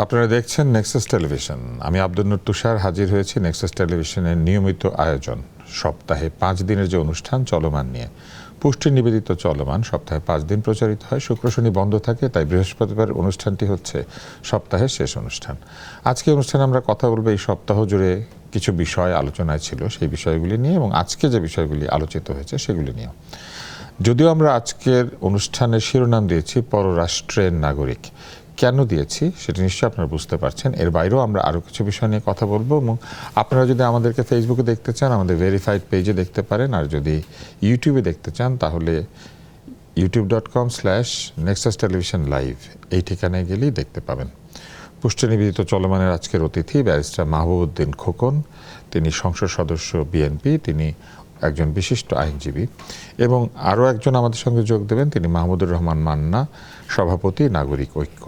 আপনারা দেখছেন Nexus television. আমি আব্দুল নূর তুষার হাজির হয়েছি নেক্সাস টেলিভিশনের নিয়মিত আয়োজন সপ্তাহে 5 দিনের যে অনুষ্ঠান চলমান নিয়ে। পুষ্টি নিবেদিত চলমান সপ্তাহে 5 দিন প্রচারিত হয়, শুক্র শনি বন্ধ থাকে, তাই বৃহস্পতিবার অনুষ্ঠানটি হচ্ছে সপ্তাহের শেষ অনুষ্ঠান। আজকে অনুষ্ঠানে আমরা কথা বলবো এই সপ্তাহ জুড়ে কিছু বিষয় আলোচনায় ছিল সেই বিষয়গুলি নিয়ে, এবং আজকে যে বিষয়গুলি আলোচিত হয়েছে সেগুলি নিয়ে। যদিও আমরা আজকের অনুষ্ঠানের শিরোনাম দিয়েছি পররাষ্ট্রের নাগরিক, কেন দিয়েছি সেটা নিশ্চয়ই আপনারা বুঝতে পারছেন। এর বাইরেও আমরা আরও কিছু বিষয় নিয়ে কথা বলবো, এবং আপনারা যদি আমাদেরকে ফেসবুকে দেখতে চান আমাদের ভেরিফাইড পেজে দেখতে পারেন, আর যদি ইউটিউবে দেখতে চান তাহলে youtube.com/Nexus Television Live এই ঠিকানায় গেলেই দেখতে পাবেন। পুষ্টি নিবেদিত চলমানের আজকের অতিথি ব্যারিস্টার মাহবুবউদ্দিন খোকন। তিনি সংসদ সদস্য বিএনপি, তিনি একজন বিশিষ্ট আইনজীবী, এবং আরও একজন আমাদের সঙ্গে যোগ দেবেন, তিনি মাহমুদুর রহমান মান্না, সভাপতি নাগরিক ঐক্য।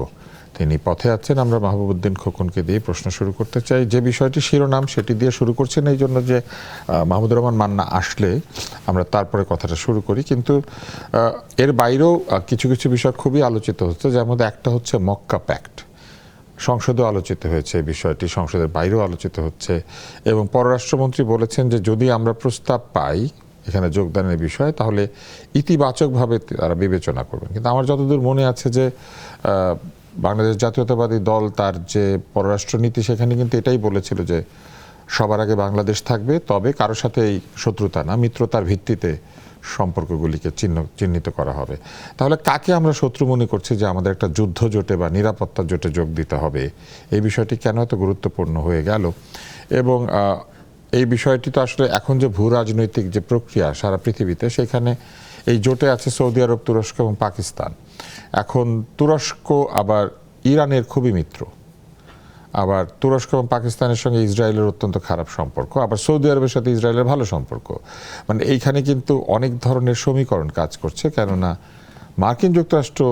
তিনি পথে আছেন। আমরা মাহবুবউদ্দিন খোকনকে দিয়ে প্রশ্ন শুরু করতে চাই। যে বিষয়টি শিরোনাম সেটি দিয়ে শুরু করছেন এই জন্য যে মাহমুদুর রহমান মান্না আসলে আমরা তারপরে কথাটা শুরু করি, কিন্তু এর বাইরেও কিছু কিছু বিষয় খুবই আলোচিত হচ্ছে, যার মধ্যে একটা হচ্ছে মক্কা প্যাক্ট। সংসদেও আলোচিত হয়েছে এই বিষয়টি, সংসদের বাইরেও আলোচিত হচ্ছে, এবং পররাষ্ট্রমন্ত্রী বলেছেন যে যদি আমরা প্রস্তাব পাই এখানে যোগদানের বিষয়ে তাহলে ইতিবাচকভাবে তারা বিবেচনা করবেন। কিন্তু আমার যতদূর মনে আছে যে বাংলাদেশ জাতীয়তাবাদী দল তার যে পররাষ্ট্রনীতি সেখানে কিন্তু এটাই বলেছিল যে সবার আগে বাংলাদেশ থাকবে, তবে কারোর সাথে এই শত্রুতা না, মিত্রতার ভিত্তিতে সম্পর্কগুলিকে চিহ্নিত করা হবে। তাহলে কাকে আমরা শত্রু মনে করছি যে আমাদের একটা যুদ্ধ জোটে বা নিরাপত্তা জোটে যোগ দিতে হবে, এই বিষয়টি কেন এত গুরুত্বপূর্ণ হয়ে গেল? এবং এই বিষয়টি তো আসলে এখন যে ভূ রাজনৈতিক যে প্রক্রিয়া সারা পৃথিবীতে, সেখানে এই জোটে আছে সৌদি আরব, তুরস্ক এবং পাকিস্তান। এখন তুরস্ক আবার ইরানের খুবই মিত্র, আবার তুরস্ক এবং পাকিস্তানের সঙ্গে ইসরায়েলের অত্যন্ত খারাপ সম্পর্ক, আবার সৌদি আরবের সাথে ইসরায়েলের ভালো সম্পর্ক। মানে এইখানে কিন্তু অনেক ধরনের সমীকরণ কাজ করছে, কেননা মার্কিন যুক্তরাষ্ট্র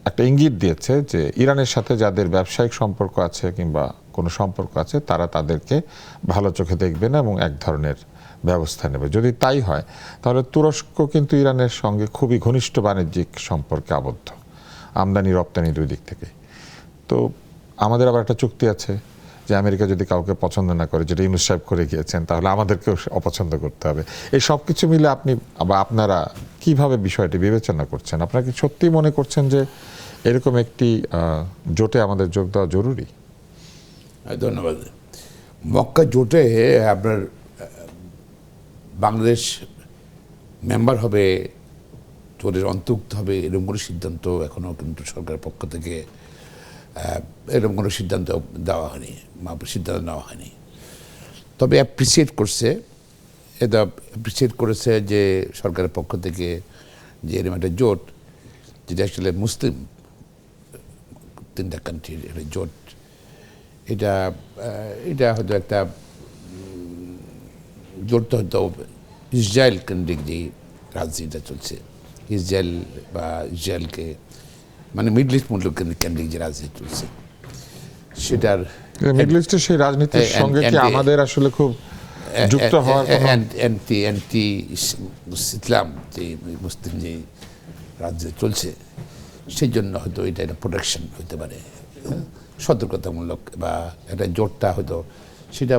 একটা ইঙ্গিত দিয়েছে যে ইরানের সাথে যাদের ব্যবসায়িক সম্পর্ক আছে কিংবা কোনো সম্পর্ক আছে তারা তাদেরকে ভালো চোখে দেখবে না এবং এক ধরনের ব্যবস্থা নেবে। যদি তাই হয় তাহলে তুরস্ক কিন্তু ইরানের সঙ্গে খুবই ঘনিষ্ঠ বাণিজ্যিক সম্পর্কে আবদ্ধ, আমদানি রপ্তানি দুই দিক থেকে। তো আমাদের আবার একটা চুক্তি আছে যে আমেরিকা যদি কাউকে পছন্দ না করে, যেটা ইউনূস সাহেব করে গিয়েছেন, তাহলে আমাদেরকেও অপছন্দ করতে হবে। এই সব কিছু মিলে আপনি বা আপনারা কিভাবে বিষয়টি বিবেচনা করছেন? আপনারা কি সত্যিই মনে করছেন যে এরকম একটি জোটে আমাদের যোগ দেওয়া জরুরি? ধন্যবাদ। মক্কা জোটে আপনার বাংলাদেশ মেম্বার হবে, জোটের অন্তর্ভুক্ত হবে, এরকম কোনো সিদ্ধান্ত এখনও কিন্তু সরকারের পক্ষ থেকে এরকম কোনো সিদ্ধান্ত দেওয়া হয়নি, সিদ্ধান্ত নেওয়া হয়নি। তবে অ্যাপ্রিসিয়েট করেছে যে সরকারের পক্ষ থেকে যে এরকম একটা জোট, যেটা অ্যাকচুয়ালি মুসলিম 3টা কান্ট্রির একটা জোট, এটা হয়তো একটা জোটটা হয়তো ইসরায়েল কেন্দ্রিক যে রাজনীতিটা চলছে, ইসরায়েলকে মানে মিডল ইস্ট মূল্য কেন্দ্রিক যে রাজনীতি চলছে, সেটার মিডল ইস্টের সেই রাজনীতির সঙ্গে কি আমাদের আসলে খুব যুক্ত হওয়ার অ্যান্টি ইসলাম যে মুসলিম যে রাজনীতি চলছে, সেই জন্য হয়তো এটা একটা প্রোটেকশন হতে পারে, সতর্কতামূলক, বা একটা জোটটা হয়তো সেটা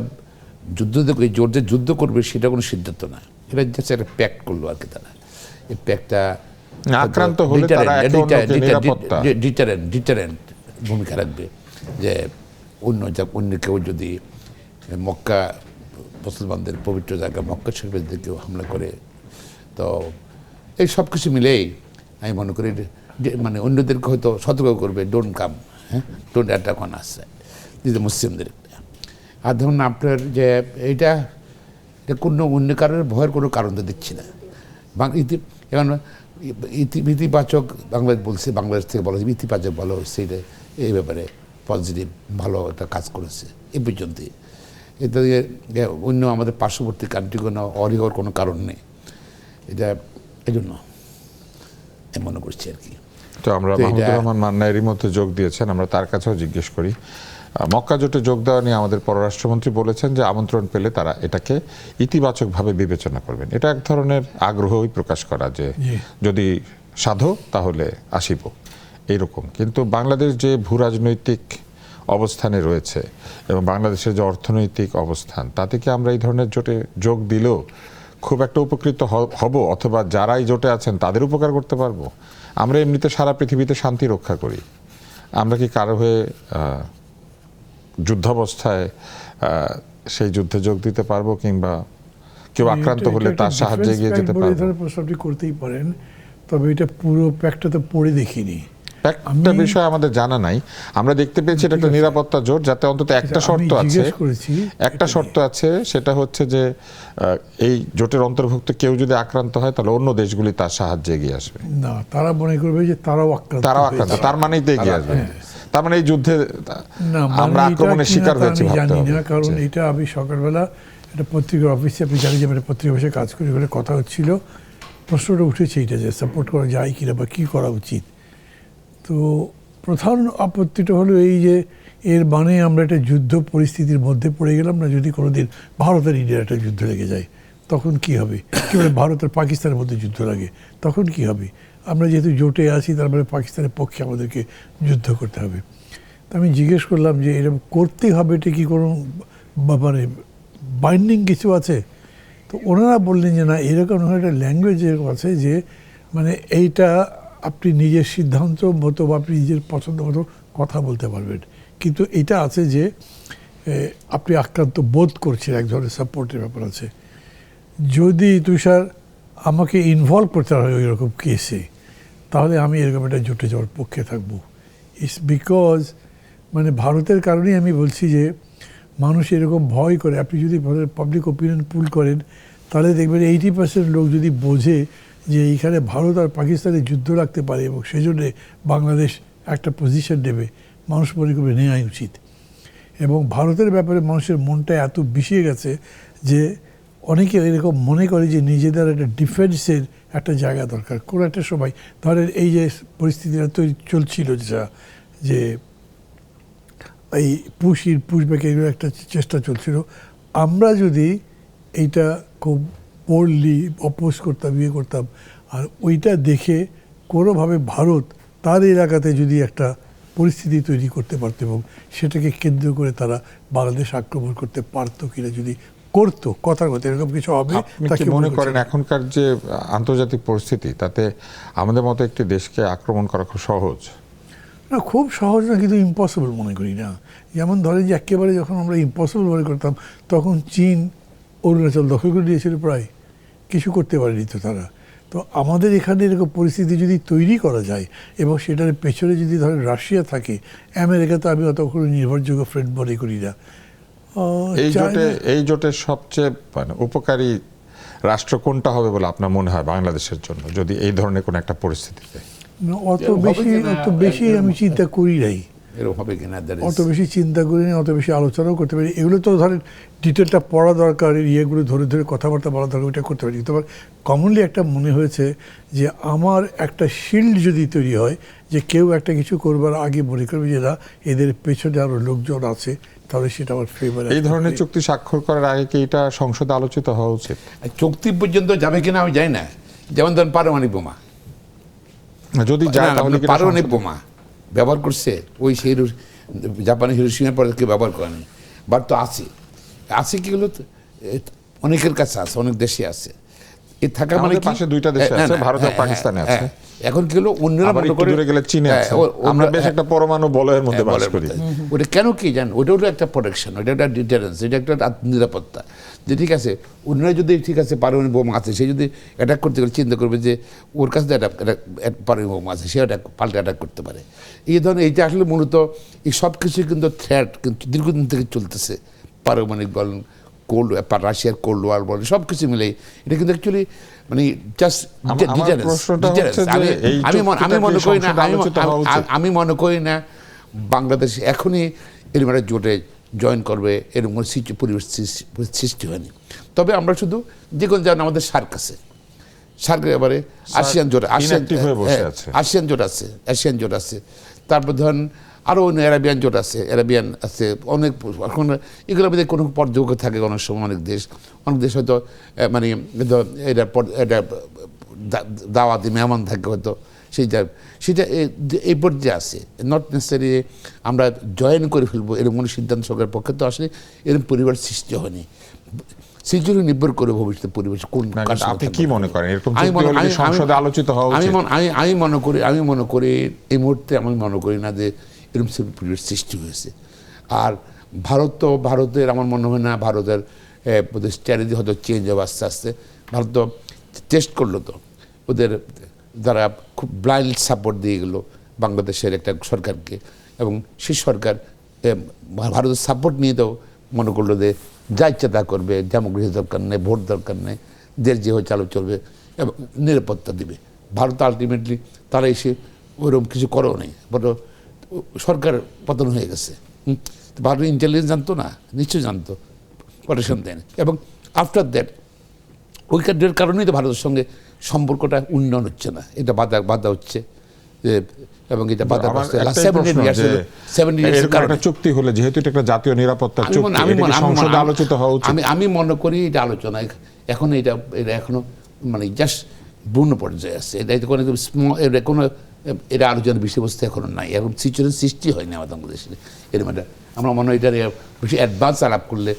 জোট যে যুদ্ধ করবে সেটা কোনো সিদ্ধান্ত না, এটা জাস্ট একটা প্যাক্ট করলো আর কি। তারা এই প্যাক্টটা আক্রান্ত হলে ডিটারেন্ট ভূমিকা রাখবে, যে অন্য কেউ যদি মক্কা মুসলমানদের পবিত্র জায়গা মক্কা শরীফের দিকে কেউ হামলা করে, তো এই সব কিছু মিলেই আমি মনে করি মানে অন্যদেরকে হয়তো সতর্ক করবে, don't come, don't attack on us, মুসলিমদের। আর ধরুন আপনার যে এটা কোনো অন্য কারণের ভয়ের কোনো কারণ তো দেখছি না। এখন ইতিবাচক বাংলাদেশ বলছে, বাংলাদেশ থেকে বলা হয়েছে ইতিবাচক বলা হচ্ছে, এটা এই ব্যাপারে পজিটিভ ভালো একটা কাজ করেছে এই পর্যন্ত। এতে অন্য আমাদের পার্শ্ববর্তী কান্ট্রিগুলো অরি হওয়ার কোনো কারণ নেই, এটা এই জন্য আমি মনে করছি আর কি। তো আমরা মাহমুদুর রহমান মান্না এরই মধ্যে যোগ দিয়েছেন, আমরা তার কাছেও জিজ্ঞেস করি। মক্কা জোটে যোগ দেওয়া নিয়ে আমাদের পররাষ্ট্রমন্ত্রী বলেছেন যে আমন্ত্রণ পেলে তারা এটাকে ইতিবাচকভাবে বিবেচনা করবেন। এটা এক ধরনের আগ্রহই প্রকাশ করা যে যদি সাধো তাহলে আসিব, এইরকম। কিন্তু বাংলাদেশ যে ভূ রাজনৈতিক অবস্থানে রয়েছে এবং বাংলাদেশের যে অর্থনৈতিক অবস্থান, তাতে কি আমরা এই ধরনের জোটে যোগ দিলেও খুব একটা উপকৃত হব, অথবা যারা এই জোটে আছেন তাদের উপকার করতে পারবো? আমরা এমনিতে সারা পৃথিবীতে শান্তি রক্ষা করি, আমরা কি কারো হয়ে যুদ্ধাবস্থায় সেই যুদ্ধে যোগ দিতে পারবো, কিংবা কেউ আক্রান্ত হলে তার সাহায্যে এগিয়ে যেতে পারবো? ধরনের প্রস্তাবটি করতেই পারেন, তবে এটা পুরো প্যাকটা তো পড়ে দেখিনি। একটা বিষয় আমাদের জানা নাই, আমরা দেখতে পেয়েছি এটা একটা নিরাপত্তা জোট, যাতে অন্তত একটা শর্ত আছে, একটা শর্ত আছে, সেটা হচ্ছে যে এই জোটের অন্তর্ভুক্ত কেউ যদি আক্রান্ত হয় তাহলে অন্য দেশগুলি তার সাহায্যে এগিয়ে আসবে। না, তারা মনে করবে যে তারাও আক্রান্ত, তার মানেই তো এগিয়ে আসবে। তার মানে এই যুদ্ধে আমরা আক্রমণের শিকার হয়েছি জানি না, কারণ এটা আমি সকালবেলা একটা পত্রিকার অফিসে, আপনি জানি যে আমি পত্রিকা অফিসে কাজ করি, বলে কথা হচ্ছিল, প্রশ্নটা উঠেছে এটা যে সাপোর্ট করা যায় কিনা বা কী করা উচিত। তো প্রধান আপত্তিটা হলো এই যে এর মানে আমরা একটা যুদ্ধ পরিস্থিতির মধ্যে পড়ে গেলাম না, যদি কোনোদিন ভারত আর ইন্ডিয়ার একটা যুদ্ধ লেগে যায় তখন কি হবে, কি বলে ভারত আর পাকিস্তানের মধ্যে যুদ্ধ লাগে তখন কি হবে? আমরা যেহেতু জোটে আছি, তার মানে পাকিস্তানের পক্ষে আমাদেরকে যুদ্ধ করতে হবে। তা আমি জিজ্ঞেস করলাম যে এরকম করতেই হবে, এটা কি কোনো মানে বাইন্ডিং কিছু আছে? তো ওনারা বললেন যে না, এরকম একটা ল্যাঙ্গুয়েজ এরকম আছে যে মানে এইটা আপনি নিজের সিদ্ধান্ত মতো বা আপনি নিজের পছন্দ মতো কথা বলতে পারবেন, কিন্তু এটা আছে যে আপনি আক্রান্ত বোধ করছেন, এক ধরনের সাপোর্টের ব্যাপার আছে। যদি তুষার আমাকে ইনভলভ করতে হয় ওই রকম কেসে, তাহলে আমি এরকম একটা জোটে যাওয়ার পক্ষে থাকবো। ইটস বিকজ মানে ভারতের কারণেই আমি বলছি যে মানুষ এরকম ভয় করে। আপনি যদি পাবলিক ওপিনিয়ন পুল করেন তাহলে দেখবেন 80% লোক যদি বোঝে যে এইখানে ভারত আর পাকিস্তানের যুদ্ধ রাখতে পারে এবং সেজন্য বাংলাদেশ একটা পজিশন নেবে, মানুষ মনে করবে নেওয়াই উচিত। এবং ভারতের ব্যাপারে মানুষের মনটা এত বিষিয়ে গেছে যে অনেকে এরকম মনে করে যে নিজেদের একটা ডিফেন্সের একটা জায়গা দরকার। কোনো একটা সময় ধরেন এই যে পরিস্থিতিটা তৈরি চলছিল, যেটা যে এই পুশব্যাক এগুলো একটা চেষ্টা চলছিল, আমরা যদি এইটা খুব বোল্ডলি অপোজ করতাম, ইয়ে করতাম, আর ওইটা দেখে কোনোভাবে ভারত তার এলাকাতে যদি একটা পরিস্থিতি তৈরি করতে পারত এবং সেটাকে কেন্দ্র করে তারা বাংলাদেশ আক্রমণ করতে পারতো কিনা, যদি করতো, কথার কথা এরকম কিছু হবে। আপনি কি মনে করেন এখনকার যে আন্তর্জাতিক পরিস্থিতি, তাতে আমাদের মতো একটি দেশকে আক্রমণ করা খুব সহজ? না, খুব সহজ না, কিন্তু ইম্পসিবল মনে করি না। যেমন ধরেন যে একেবারে যখন আমরা ইম্পসিবল মনে করতাম, তখন চীন অরুণাচল দখল করে দিয়েছিল, প্রায় কিছু করতে পারেনি তো তারা। তো আমাদের এখানে এরকম পরিস্থিতি যদি তৈরি করা যায় এবং সেটার পেছনে যদি ধরেন রাশিয়া থাকে, আমেরিকা তো আমি অত কোনো নির্ভরযোগ্য ফ্রেন্ড মনে করি না। এই জোটের সবচেয়ে মানে উপকারী রাষ্ট্র কোনটা হবে বলে আপনার মনে হয় বাংলাদেশের জন্য, যদি এই ধরনের কোনো একটা পরিস্থিতিতে? অত বেশি আমি চিন্তা করি নাই, অত বেশি চিন্তা করি না, অত বেশি আলোচনাও করতে পারি। এগুলো তো ধরেন ডিটেলটা পড়া দরকার, ইয়েগুলো ধরে ধরে কথাবার্তা বলা দরকার, ওইটা করতে পারি। কিন্তু আমার কমনলি একটা মনে হয়েছে যে আমার একটা শিল্ড যদি তৈরি হয়, যে কেউ একটা কিছু করবার আগে মনে করবে যে না, এদের পেছনে আরও লোকজন আছে, তাহলে সেটা আমার ফেভার। এই ধরনের চুক্তি স্বাক্ষর করার আগে কি এটা সংসদে আলোচিত হওয়া উচিত? চুক্তি পর্যন্ত যাবে কিনা আমি জানি না। যেমন ধরেন পারমাণবিক বোমা, যদি যায় তাহলে পারমাণবিক বোমা ব্যবহার করছে, ওই সেই জাপানি হিরোশিমার পরে কেউ ব্যবহার করেনি, বাট তো আছে কি হলো, অনেকের কাছে আছে, অনেক দেশে আছে। এ থাকা মানে পাশে দুইটা দেশে আছে, ভারত আর পাকিস্তানে আছে। এখন কি হলো, অন্যরা মনে করে দূরে গেলে চীনে আছে, আমরা বেশ একটা পরমাণু বলয়ের মধ্যে বাস করি। ওটা কেন কি জানেন, ওটা হলো একটা প্রোটেকশন, ওটা একটা ডিটারেন্স, এটা একটা নিরাপত্তা। যে ঠিক আছে, অন্যরা যদি ঠিক আছে পারমাণবিক বোমা আছে, সে যদি অ্যাটাক করতে গেলে চিন্তা করবে যে ওর কাছে পারমাণবিক বোমা আছে, সে পাল্টে অ্যাটাক করতে পারে। এই ধরনের এইটা আসলে মূলত এই সব কিছুই কিন্তু থ্রেট কিন্তু দীর্ঘদিন থেকে চলতেছে। পারমাণবিক বলেন, রাশিয়ার কোল্ড ওয়ার বলেন, সব কিছু মিলে এটা কিন্তু অ্যাকচুয়ালি মানে জাস্ট আমি মনে করি না বাংলাদেশ এখনই এরকম একটা জোটে জয়েন করবে, এরকম পরিবেশ সৃষ্টি হয়নি। তবে আমরা শুধু যে কোনো যেমন আমাদের সার্ক আছে, সার্কের এবারে আসিয়ান জোট আছে, তারপর ধরেন আরও অন্য অ্যারাবিয়ান জোট আছে, অনেক। এখন এগুলোর মধ্যে কোনো পর্যবেক্ষক থাকে অনেক সময়, অনেক দেশ হয়তো মানে এটা দাওয়াতি মেহমান থাকে হয়তো সেটা এই পর্যায়ে আছে, নট নেসেসারি আমরা জয়েন করে ফেলবো এরকম কোনো সিদ্ধান্ত সরকারের পক্ষে তো আসলে এরকম পরিবার সৃষ্টি হয়নি। সেজন্য নির্ভর করে ভবিষ্যতে পরিবেশ কোন আপনি কি মনে করেন এরকম সংসদে আলোচিত হওয়া উচিত? আমি মনে করি এই মুহূর্তে আমি মনে করি না যে এরকম পরিবেশ সৃষ্টি হয়েছে। আর ভারতের আমার মনে হয় না ভারতের স্ট্র্যাটেজি হয়তো চেঞ্জ হবে আস্তে আস্তে। ভারত তো টেস্ট করলো, তো ওদের যারা খুব ব্লাইন্ড সাপোর্ট দিয়ে গেলো বাংলাদেশের একটা সরকারকে, এবং সেই সরকার ভারতের সাপোর্ট নিয়ে তো মনে করলো যে যা ইচ্ছা তা করবে, ডেমোক্রেসি দরকার নেই, ভোট দরকার নেই, দেশ যে হয়ে চালু চলবে এবং নিরাপত্তা দিবে। ভারত আলটিমেটলি তারা এসে ওইরকম কিছু করেও নেই, বড় সরকার পতন হয়ে গেছে। ভারত ইন্টেলিজেন্স জানতো না, নিশ্চয়ই জানতো, প্রোটেকশন দেন। এবং আফটার দ্যাট ওইখানের কারণেই তো ভারতের সঙ্গে সম্পর্কটা উন্নয়ন হচ্ছে না, এটা বাধা হচ্ছে। এবং এটা বাধা চুক্তি হলে যেহেতু এটা একটা জাতীয় নিরাপত্তা চুক্তি, সংসদে আলোচিত হওয়া উচিত। আমি মনে করি এটা আলোচনা এখন এটা এখনো মানে জাস্ট পূর্ণ পর্যায়ে আছে। এটা কোনো এটা আলোচনার বিষয়বস্তু এখনো নাই, এরকম সিচুয়েশন সৃষ্টি হয়নি আমাদের বাংলাদেশে। এর মানে আমরা মনে হয় এটা বেশি অ্যাডভান্স আলাপ করলে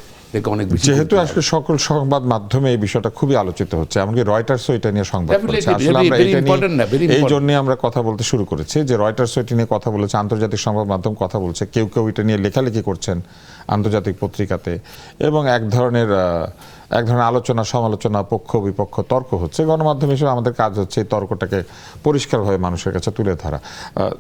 অনেক বেশি, যেহেতু আসলে সকল সংবাদ মাধ্যমে এই বিষয়টা খুবই আলোচিত হচ্ছে, এমনকি রয়টার্সও এটা নিয়ে সংবাদ করেছে। আসলে আমরা এটা এই জন্য আমরা কথা বলতে শুরু করেছি যে রয়টার্সও এটা নিয়ে কথা বলেছে, আন্তর্জাতিক সংবাদ মাধ্যম কথা বলছে, কেউ এটা নিয়ে লেখালেখি করছেন আন্তর্জাতিক পত্রিকাতে, এবং এক ধরনের আলোচনা সমালোচনা, পক্ষ বিপক্ষ তর্ক হচ্ছে। গণমাধ্যম হিসেবে আমাদের কাজ হচ্ছে এই তর্কটাকে পরিষ্কারভাবে মানুষের কাছে তুলে ধরা।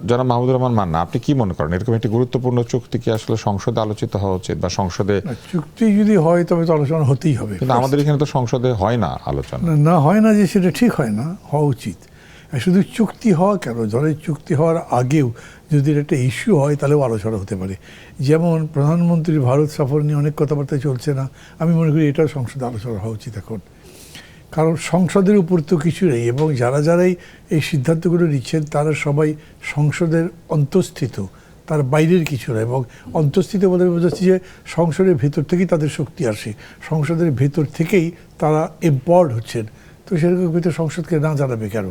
জনাব মাহমুদুর রহমান মান্না, আপনি কি মনে করেন এরকম একটি গুরুত্বপূর্ণ চুক্তি কি আসলে সংসদে আলোচিত হওয়া উচিত, বা সংসদে চুক্তি যদি হয় তবে তো আলোচনা হতেই হবে? কিন্তু আমাদের এখানে তো সংসদে হয় না আলোচনা। না, হয় না যে সেটা ঠিক হয় না, হওয়া উচিত। শুধু চুক্তি হওয়া কেন, ধরেন চুক্তি হওয়ার আগেও যদি একটা ইস্যু হয় তাহলেও আলোচনা হতে পারে। যেমন প্রধানমন্ত্রীর ভারত সফর নিয়ে অনেক কথাবার্তা চলছে না, আমি মনে করি এটাও সংসদে আলোচনা হওয়া উচিত এখন। কারণ সংসদের উপর তো কিছু নেই, এবং যারাই এই সিদ্ধান্তগুলো নিচ্ছেন তারা সবাই সংসদের অন্তঃস্থিত, তার বাইরের কিছু না। এবং অন্তঃস্থিত বলে বোঝাচ্ছি যে সংসদের ভেতর থেকেই তাদের শক্তি আসে, সংসদের ভেতর থেকেই তারা এম্পাওয়ার্ড হচ্ছেন। তো সেরকম ভিতরে সংসদকে না জানাবে কেন?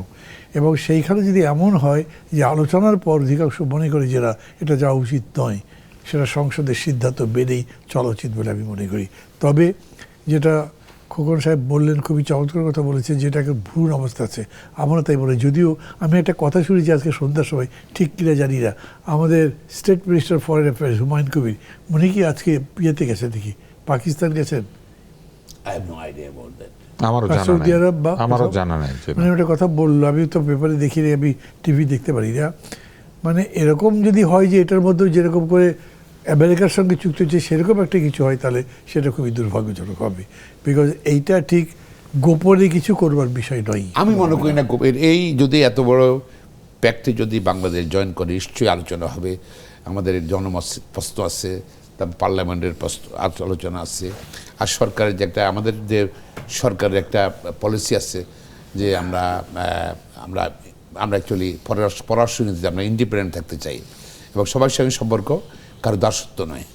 এবং সেইখানে যদি এমন হয় যে আলোচনার পর অধিকাংশ মনে করে যে না, এটা যাওয়া উচিত নয়, সেটা সংসদের সিদ্ধান্ত মেনেই চলা উচিত বলে আমি মনে করি। তবে যেটা খোকন সাহেব বললেন, খুবই চমৎকার কথা বলেছেন, যেটা একটা ভ্রূণ অবস্থা আছে, আমরা তাই বলি। যদিও আমি একটা কথা শুনেছি আজকে সন্ধ্যার সময়, ঠিক কিনা জানি না, আমাদের state minister foreign affairs Humayun Kabir, উনি কি আজকে ইয়েতে গেছেন দেখি, পাকিস্তান গেছেন? সৌদি আরব বা আমারও জানা নাই, মানে একটা কথা বললো, আমি তো পেপারে দেখিনি, আমি টিভি দেখতে পারি না। মানে এরকম যদি হয় যে এটার মধ্যে যেরকম করে আমেরিকার সঙ্গে চুক্তি হচ্ছে সেরকম একটা কিছু হয়, তাহলে সেটা খুবই দুর্ভাগ্যজনক হবে। বিকজ এইটা ঠিক গোপনে কিছু করবার বিষয় নয়। আমি মনে করি না এই যদি এত বড় প্যাক্টে যদি বাংলাদেশ জয়েন করে নিশ্চয়ই আলোচনা হবে। আমাদের জনমত প্রশ্ন আছে, তারপর পার্লামেন্টের আলোচনা আছে, আর সরকারের যে একটা আমাদের যে সরকারের একটা পলিসি আছে যে আমরা অ্যাকচুয়ালি পররাষ্ট্রনীতিতে আমরা ইন্ডিপেন্ডেন্ট থাকতে চাই, এবং সবার সঙ্গে সম্পর্ক কারো দাসত্ব নয়,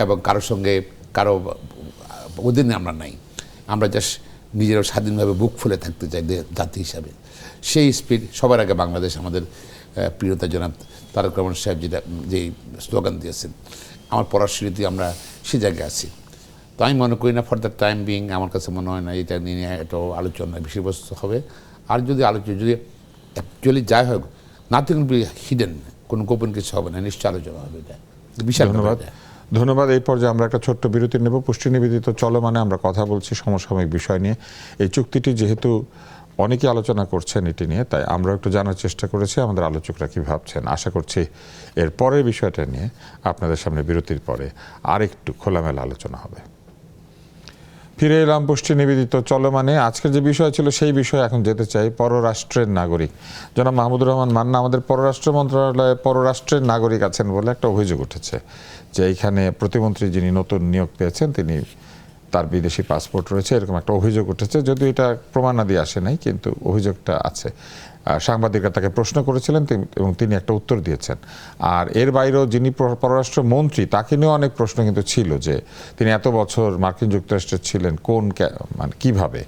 এবং কারোর সঙ্গে কারো অধীনে আমরা নাই, আমরা জাস্ট নিজেরাও স্বাধীনভাবে বুক ফুলে থাকতে চাই জাতি হিসাবে। সেই স্পিড সবার আগে বাংলাদেশ আমাদের প্রিয়তা জনাব তারেক রহমান সাহেব যেই স্লোগান দিয়েছেন, আমার পররাষ্ট্রনীতি আমরা সে জায়গায় আছি। তো আমি মনে করি না ফর দ্য টাইম বিং, আমার কাছে মনে হয় না এটা নিয়ে একটা আলোচনা বিষয়বস্তু হবে। আর যদি অ্যাকচুয়ালি যাই হোক, নাথিং উইল বি হিডেন, কোনো গোপন কিছু হবে না, নিশ্চয় আলোচনা হবে। এটা বিশাল ধন্যবাদ। এই পর্যায়ে আমরা একটা ছোট্ট বিরতি নেব। পুষ্টি নিবেদিত চলমানে আমরা কথা বলছি সমসাময়িক বিষয় নিয়ে। এই চুক্তিটি যেহেতু অনেকে আলোচনা করছেন এটি নিয়ে, তাই আমরা একটু জানার চেষ্টা করেছি আমাদের আলোচকরা কী ভাবছেন। আশা করছি এর পরের বিষয়টা নিয়ে আপনাদের সামনে বিরতির পরে আর একটু খোলামেলা আলোচনা হবে। ফিরে এলাম পুষ্টি নিবেদিত চলমানে। আজকের যে বিষয় ছিল সেই বিষয়ে এখন যেতে চাই। পররাষ্ট্রের নাগরিক জনাব মাহমুদুর রহমান মান্না, আমাদের পররাষ্ট্র মন্ত্রণালয়ে পররাষ্ট্রের নাগরিক আছেন বলে একটা অভিযোগ উঠেছে যে এইখানে প্রতিমন্ত্রী যিনি নতুন নিয়োগ পেয়েছেন তিনি তার বিদেশি পাসপোর্ট রয়েছে, এরকম একটা অভিযোগ উঠেছে। যদিও এটা প্রমাণাদি আসে নাই, কিন্তু অভিযোগটা আছে। সাংবাদিকরা তাকে প্রশ্ন করেছিলেন এবং তিনি একটা উত্তর দিয়েছেন। আর এর বাইরেও যিনি পররাষ্ট্র মন্ত্রী, তাকে নিয়েও অনেক প্রশ্ন কিন্তু ছিল যে তিনি এত বছর মার্কিন যুক্তরাষ্ট্রে ছিলেন, মানে কিভাবে,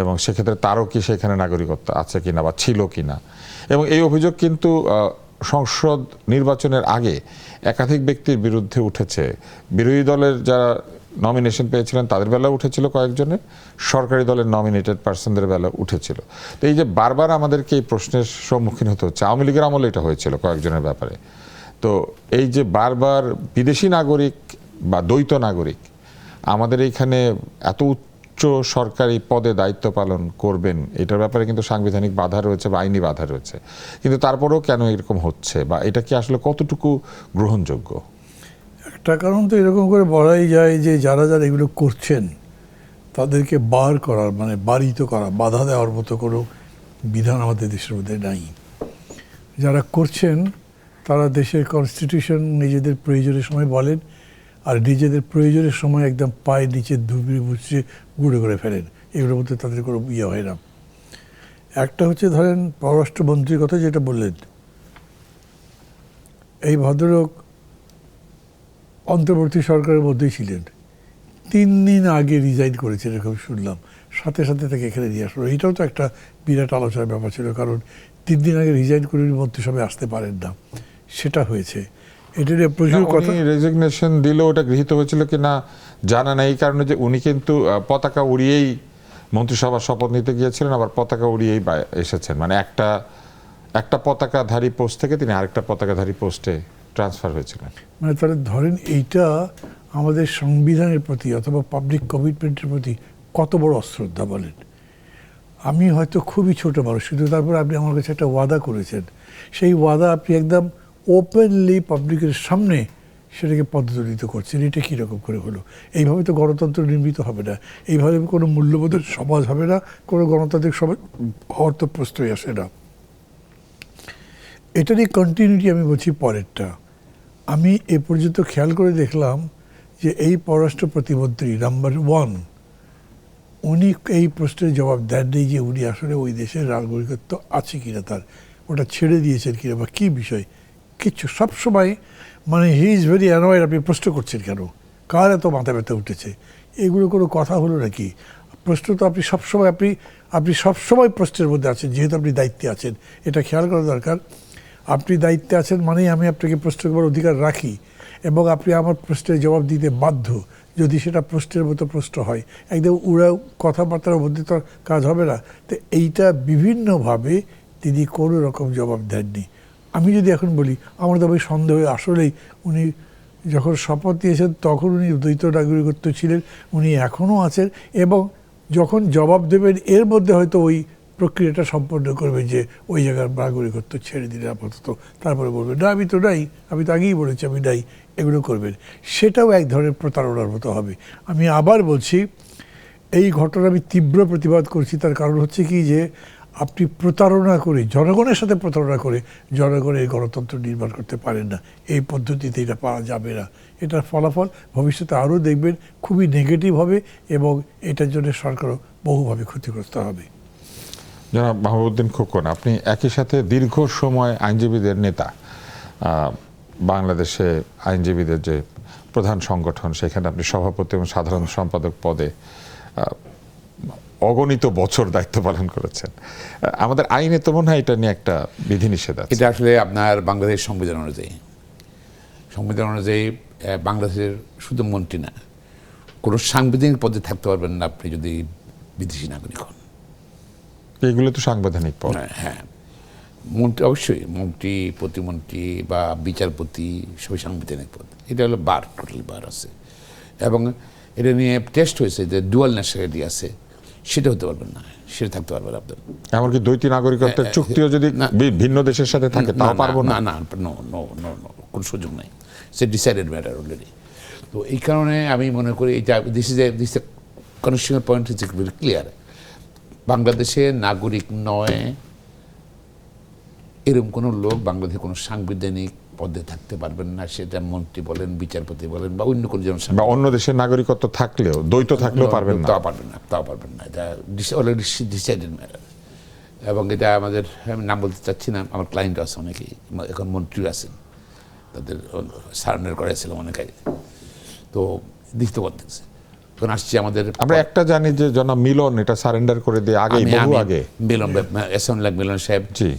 এবং সেক্ষেত্রে তারও কি সেখানে নাগরিকত্ব আছে কিনা বা ছিল কিনা। এবং এই অভিযোগ কিন্তু সংসদ নির্বাচনের আগে একাধিক ব্যক্তির বিরুদ্ধে উঠেছে। বিরোধী দলের যারা নমিনেশন পেয়েছিলেন তাদের বেলা উঠেছিল কয়েকজনের, সরকারি দলের নমিনেটেড পার্সনদের বেলা উঠেছিল। তো এই যে বারবার আমাদেরকে এই প্রশ্নের সম্মুখীন হতে হচ্ছে, আওয়ামী লীগের আমলে এটা হয়েছিল কয়েকজনের ব্যাপারে। তো এই যে বারবার বিদেশি নাগরিক বা দ্বৈত নাগরিক আমাদের এইখানে এত উচ্চ সরকারি পদে দায়িত্ব পালন করবেন, এটার ব্যাপারে কিন্তু সাংবিধানিক বাধা রয়েছে বা আইনি বাধা রয়েছে, কিন্তু তারপরেও কেন এরকম হচ্ছে বা এটা কি আসলে কতটুকু গ্রহণযোগ্য? একটা কারণ তো এরকম করে বলাই যায় যে যারা যারা এগুলো করছেন তাদেরকে বার করার, মানে বারিত করা, বাধা দেওয়ার মতো কোনো বিধান আমাদের দেশের মধ্যে নাই। যারা করছেন তারা দেশের কনস্টিটিউশন নিজেদের প্রয়োজনের সময় বলেন, আর নিজেদের প্রয়োজনের সময় একদম পায়ের নিচে ধুবড়ি মুচড়ে গুঁড়ো করে ফেলেন। এগুলোর মধ্যে তাদের কোনো ইয়ে হয় না। একটা হচ্ছে ধরেন পররাষ্ট্রমন্ত্রীর কথা যেটা বললেন, এই ভদ্রলোক অন্তর্বর্তী সরকারের মধ্যেই ছিলেন, 3 দিন আগে রিজাইন করেছেন এরকম শুনলাম, সাথে সাথে তাকে এখানে নিয়ে আসলো। এটাও তো একটা বিরাট আলোচনার ব্যাপার ছিল, কারণ 3 দিন আগে রিজাইন করে মন্ত্রিসভায় আসতে পারেন না, সেটা হয়েছে। এটা নিয়ে প্রচুর কথা। রেজিগনেশন দিলেও ওটা গৃহীত হয়েছিল কিনা জানা নাই, এই কারণে যে উনি কিন্তু পতাকা উড়িয়েই মন্ত্রিসভার শপথ নিতে গিয়েছিলেন, আবার পতাকা উড়িয়েই এসেছেন। মানে একটা পতাকাধারী পোস্ট থেকে তিনি আরেকটা পতাকাধারী পোস্টে ট্রান্সফার হয়েছিলেন। মানে তাহলে ধরেন এইটা আমাদের সংবিধানের প্রতি অথবা পাবলিক কমিটমেন্টের প্রতি কত বড় অশ্রদ্ধা বলেন। আমি হয়তো খুবই ছোট মানুষ, কিন্তু তারপর আপনি আমার কাছে একটা ওয়াদা করেছেন, সেই ওয়াদা আপনি একদম ওপেনলি পাবলিকের সামনে সেটাকে পদদলিত করছেন। এটা কীরকম করে হলো? এইভাবে তো গণতন্ত্র নির্মিত হবে না, এইভাবে কোনো মূল্যবোধের সমাজ হবে না, কোনো গণতান্ত্রিক সমাজ হওয়ার তো প্রশ্নই আসে না। এটারই কন্টিনিউটি আমি বলছি পরেরটা। আমি এ পর্যন্ত খেয়াল করে দেখলাম যে এই পররাষ্ট্র প্রতিমন্ত্রী নাম্বার 1 উনি এই প্রশ্নের জবাব দেননি যে উনি আসলে ওই দেশের নাগরিকত্ব আছে কিনা, তার ওটা ছেড়ে দিয়েছেন কিনা বা কী বিষয়, কিচ্ছু। সবসময় মানে হি ইজ ভেরি অ্যানয়েড, আপনি প্রশ্ন করছেন কেন, কার এত মাথা ব্যথা উঠেছে, এগুলো কোনো কথা হলো নাকি? প্রশ্ন তো আপনি সবসময় প্রশ্নের মধ্যে আছেন, যেহেতু আপনি দায়িত্বে আছেন। এটা খেয়াল করা দরকার। আপনি দায়িত্বে আছেন মানেই আমি আপনাকে প্রশ্ন করার অধিকার রাখি, এবং আপনি আমার প্রশ্নের জবাব দিতে বাধ্য, যদি সেটা প্রশ্নের মতো প্রশ্ন হয়। একদম উড়া কথাবার্তার মধ্যে তো কাজ হবে না। তো এইটা বিভিন্নভাবে তিনি কোনো রকম জবাব দেননি। আমি যদি এখন বলি, আমার তবে সন্দেহ আসলেই উনি যখন শপথ নিয়েছেন তখন উনি দ্বৈত নাগরিকত্ব ছিলেন, উনি এখনও আছেন, এবং যখন জবাব দেবেন এর মধ্যে হয়তো ওই প্রক্রিয়াটা সম্পন্ন করবে যে ওই জায়গার নাগরিকত্ব ছেড়ে দিলে আপাতত, তারপরে বলবেন না আমি তো নাই, আমি তো আগেই বলেছি আমি নাই, এগুলো করবেন। সেটাও এক ধরনের প্রতারণার মতো হবে। আমি আবার বলছি, এই ঘটনা আমি তীব্র প্রতিবাদ করছি। তার কারণ হচ্ছে কি, যে আপনি প্রতারণা করে, জনগণের সাথে প্রতারণা করে জনগণের গণতন্ত্র নির্মাণ করতে পারেন না। এই পদ্ধতিতে এটা পাওয়া যাবে না। এটার ফলাফল ভবিষ্যতে আরও দেখবেন খুবই নেগেটিভ হবে, এবং এটার জন্য সরকারও বহুভাবে ক্ষতিগ্রস্ত হবে। জনাব মাহবুবউদ্দিন খোকন, আপনি একই সাথে দীর্ঘ সময় আইনজীবীদের নেতা, বাংলাদেশে আইনজীবীদের যে প্রধান সংগঠন সেখানে আপনি সভাপতি এবং সাধারণ সম্পাদক পদে অগণিত বছর দায়িত্ব পালন করেছেন। আমাদের আইনে তো মনে হয় এটা নিয়ে একটা বিধিনিষেধ আছে। এটা আসলে আপনার বাংলাদেশ সংবিধান অনুযায়ী বাংলাদেশের শুধু মন্ত্রী না, কোনো সাংবিধানিক পদে থাকতে পারবেন না আপনি যদি বিদেশি নাগরিক হন। এগুলো তো সাংবিধানিক পদ। হ্যাঁ, মন্ত্রী অবশ্যই, মন্ত্রী, প্রতিমন্ত্রী বা বিচারপতি সবই সাংবিধানিক পদ। এটা হলো টোটাল বার আছে, এবং এটা নিয়ে টেস্ট হয়েছে যে ডুয়াল ন্যাশনালিটি আছে, সেটা হতে পারবেন না, সেটা থাকতে পারবেন আপনার। এমনকি দ্বৈত নাগরিকত্বের চুক্তিও যদি ভিন্ন দেশের সাথে থাকে তাও পারবো না। না, কোনো সুযোগ নাই, সে ডিসাইডেড ম্যাটার অলরেডি। তো এই কারণে আমি মনে করি এটা this is constitutional point is very clear. বাংলাদেশের নাগরিক নয় এরকম কোনো লোক বাংলাদেশে কোনো সাংবিধানিক পদে থাকতে পারবেন না, সেটা মন্ত্রী বলেন, বিচারপতি বলেন, বা অন্য কোনো যেমন বা অন্য দেশের নাগরিকত্ব থাকলেও দ্বৈত থাকলেও পারবেন না। তাও পারবেন না। এটা অলরেডি ডিসাইডেড ম্যাটার। এবং এটা আমাদের, আমি নাম বলতে চাচ্ছি না, আমার ক্লায়েন্ট আছে অনেকেই, এখন মন্ত্রী আছেন, তাদের সারেন্ডার করেছিলাম অনেক আগে, তো দেখতে পারতেছে। তো এখন আসছে আমাদের আমরা একটা জানি যে জনাব মিলন এটা সারেন্ডার করে দিয়ে আগে বহু আগে মিলন এসএমএল মিলন সাহেব জি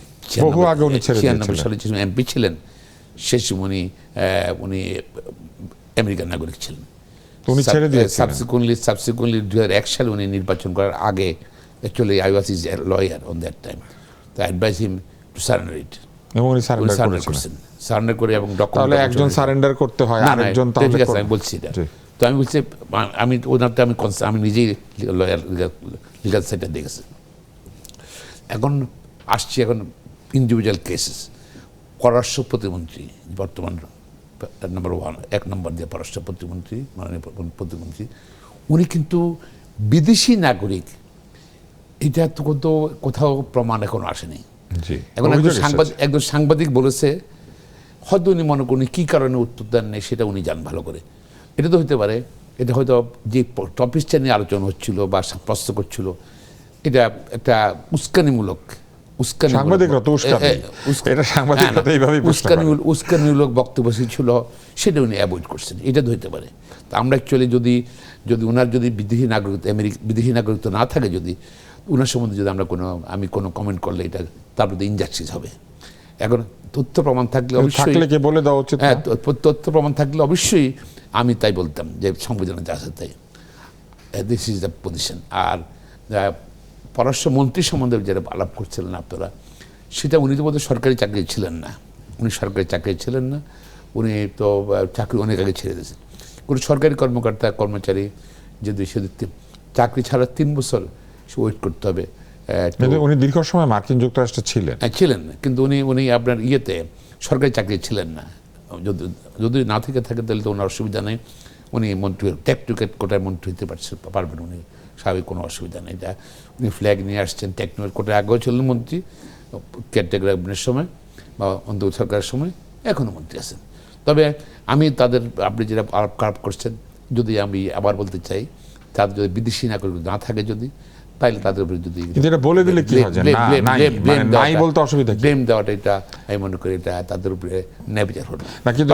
বহু আগে উনি ছেড়ে 96 দিয়েছিলেন সালে এমপি ছিলেন, সে সময় উনি আমেরিকান নাগরিক ছিলেন। তো উনি ছেড়ে দিয়েছিলেন সাবসিকুয়েন্টলি 2001 সালে উনি নির্বাচন করার আগে actually I was is lawyer on that time, তো অ্যাডভাইস হিম টু সারেন্ডার ইট। এবং উনি সারেন্ডার করেছেন। সারেন্ডার করে এবং তাহলে একজন সারেন্ডার করতে হয় আরেকজন তাহলে ঠিক আছে আমি বলছি এটা। তো আমি বলছি আমি ওনারটা আমি নিজেই লয়ার লিগাল সাইডটা দেখেছি। এখন আসছি এখন ইন্ডিভিজুয়াল কেসেস। পররাষ্ট্র প্রতিমন্ত্রী বর্তমান নাম্বার 1 এক নম্বর দিয়ে পররাষ্ট্র প্রতিমন্ত্রী মাননীয় প্রতিমন্ত্রী, উনি কিন্তু বিদেশি নাগরিক, এটা তো কোথাও প্রমাণ এখনো আসেনি। এখন একজন সাংবাদিক বলেছে, হয়তো উনি মনে করেন কী কারণে উত্তর দেন নেই সেটা উনি জান ভালো করে। এটা তো হতে পারে এটা হয়তো যে টপিকটা নিয়ে আলোচনা হচ্ছিল বা প্রশ্ন করছিল এটা একটা উস্কানিমূলক উস্কানিমূলক বক্তব্য ছিল, সেটা উনি অ্যাভয়েড করছেন। এটা তো হতে পারে। তা আমরা অ্যাকচুয়ালি যদি ওনার যদি বিদেশি নাগরিকত্ব না থাকে, যদি ওনার সম্বন্ধে যদি আমি কোনো কমেন্ট করলে এটা তার প্রতি ইনজাস্টিস হবে। এখন তথ্য প্রমাণ থাকলে অবশ্যই বলে দেওয়া উচিত। হ্যাঁ, তথ্য প্রমাণ থাকলে অবশ্যই আমি তাই বলতাম যে সংবিধানে যা আছে তাই, দিস ইজ দ্য পজিশন। আর পররাষ্ট্রমন্ত্রী সম্বন্ধে যেটা আলাপ করছিলেন আপনারা, সেটা উনি তো বোধহয় সরকারি চাকরি ছিলেন না। উনি সরকারি চাকরি ছিলেন না, উনি তো চাকরি অনেক আগে ছেড়ে দিয়েছেন। কোনো সরকারি কর্মচারী যদি সে চাকরি ছাড়া 3 বছর সে ওয়েট করতে হবে। উনি দীর্ঘ সময় মার্কিন যুক্তরাষ্ট্রে ছিলেন, কিন্তু উনি আপনার সরকারি চাকরি ছিলেন না। যদি না থেকে থাকে তাহলে তো ওনার অসুবিধা নেই, উনি মন্ত্রী টেকনিক্যাল কোটায় মন্ত্রী হতে পারবেন, উনি স্বাভাবিক কোনো অসুবিধা নেই। এটা উনি ফ্ল্যাগ নিয়ে আসছেন, টেকনিক্যাল কোটায় আগেও ছিলেন মন্ত্রী, কেয়ারটেকার গভর্নমেন্টের সময় বা অন্তর সরকারের সময়, এখনও মন্ত্রী আছেন। তবে আমি আপনি যেটা আলাপ করছেন, যদি আমি আবার বলতে চাই, তাদের যদি বিদেশি নাগরিক না থাকে যদি, তাইলে তাদের উপরে যদি বলে দিলে কি হয় নাই বলতে অসুবিধা কি? ব্লেম দেওয়াটা এটা আমি মনে করি এটা তাদের উপরে ন্যায়বিচার হবে না, কিন্তু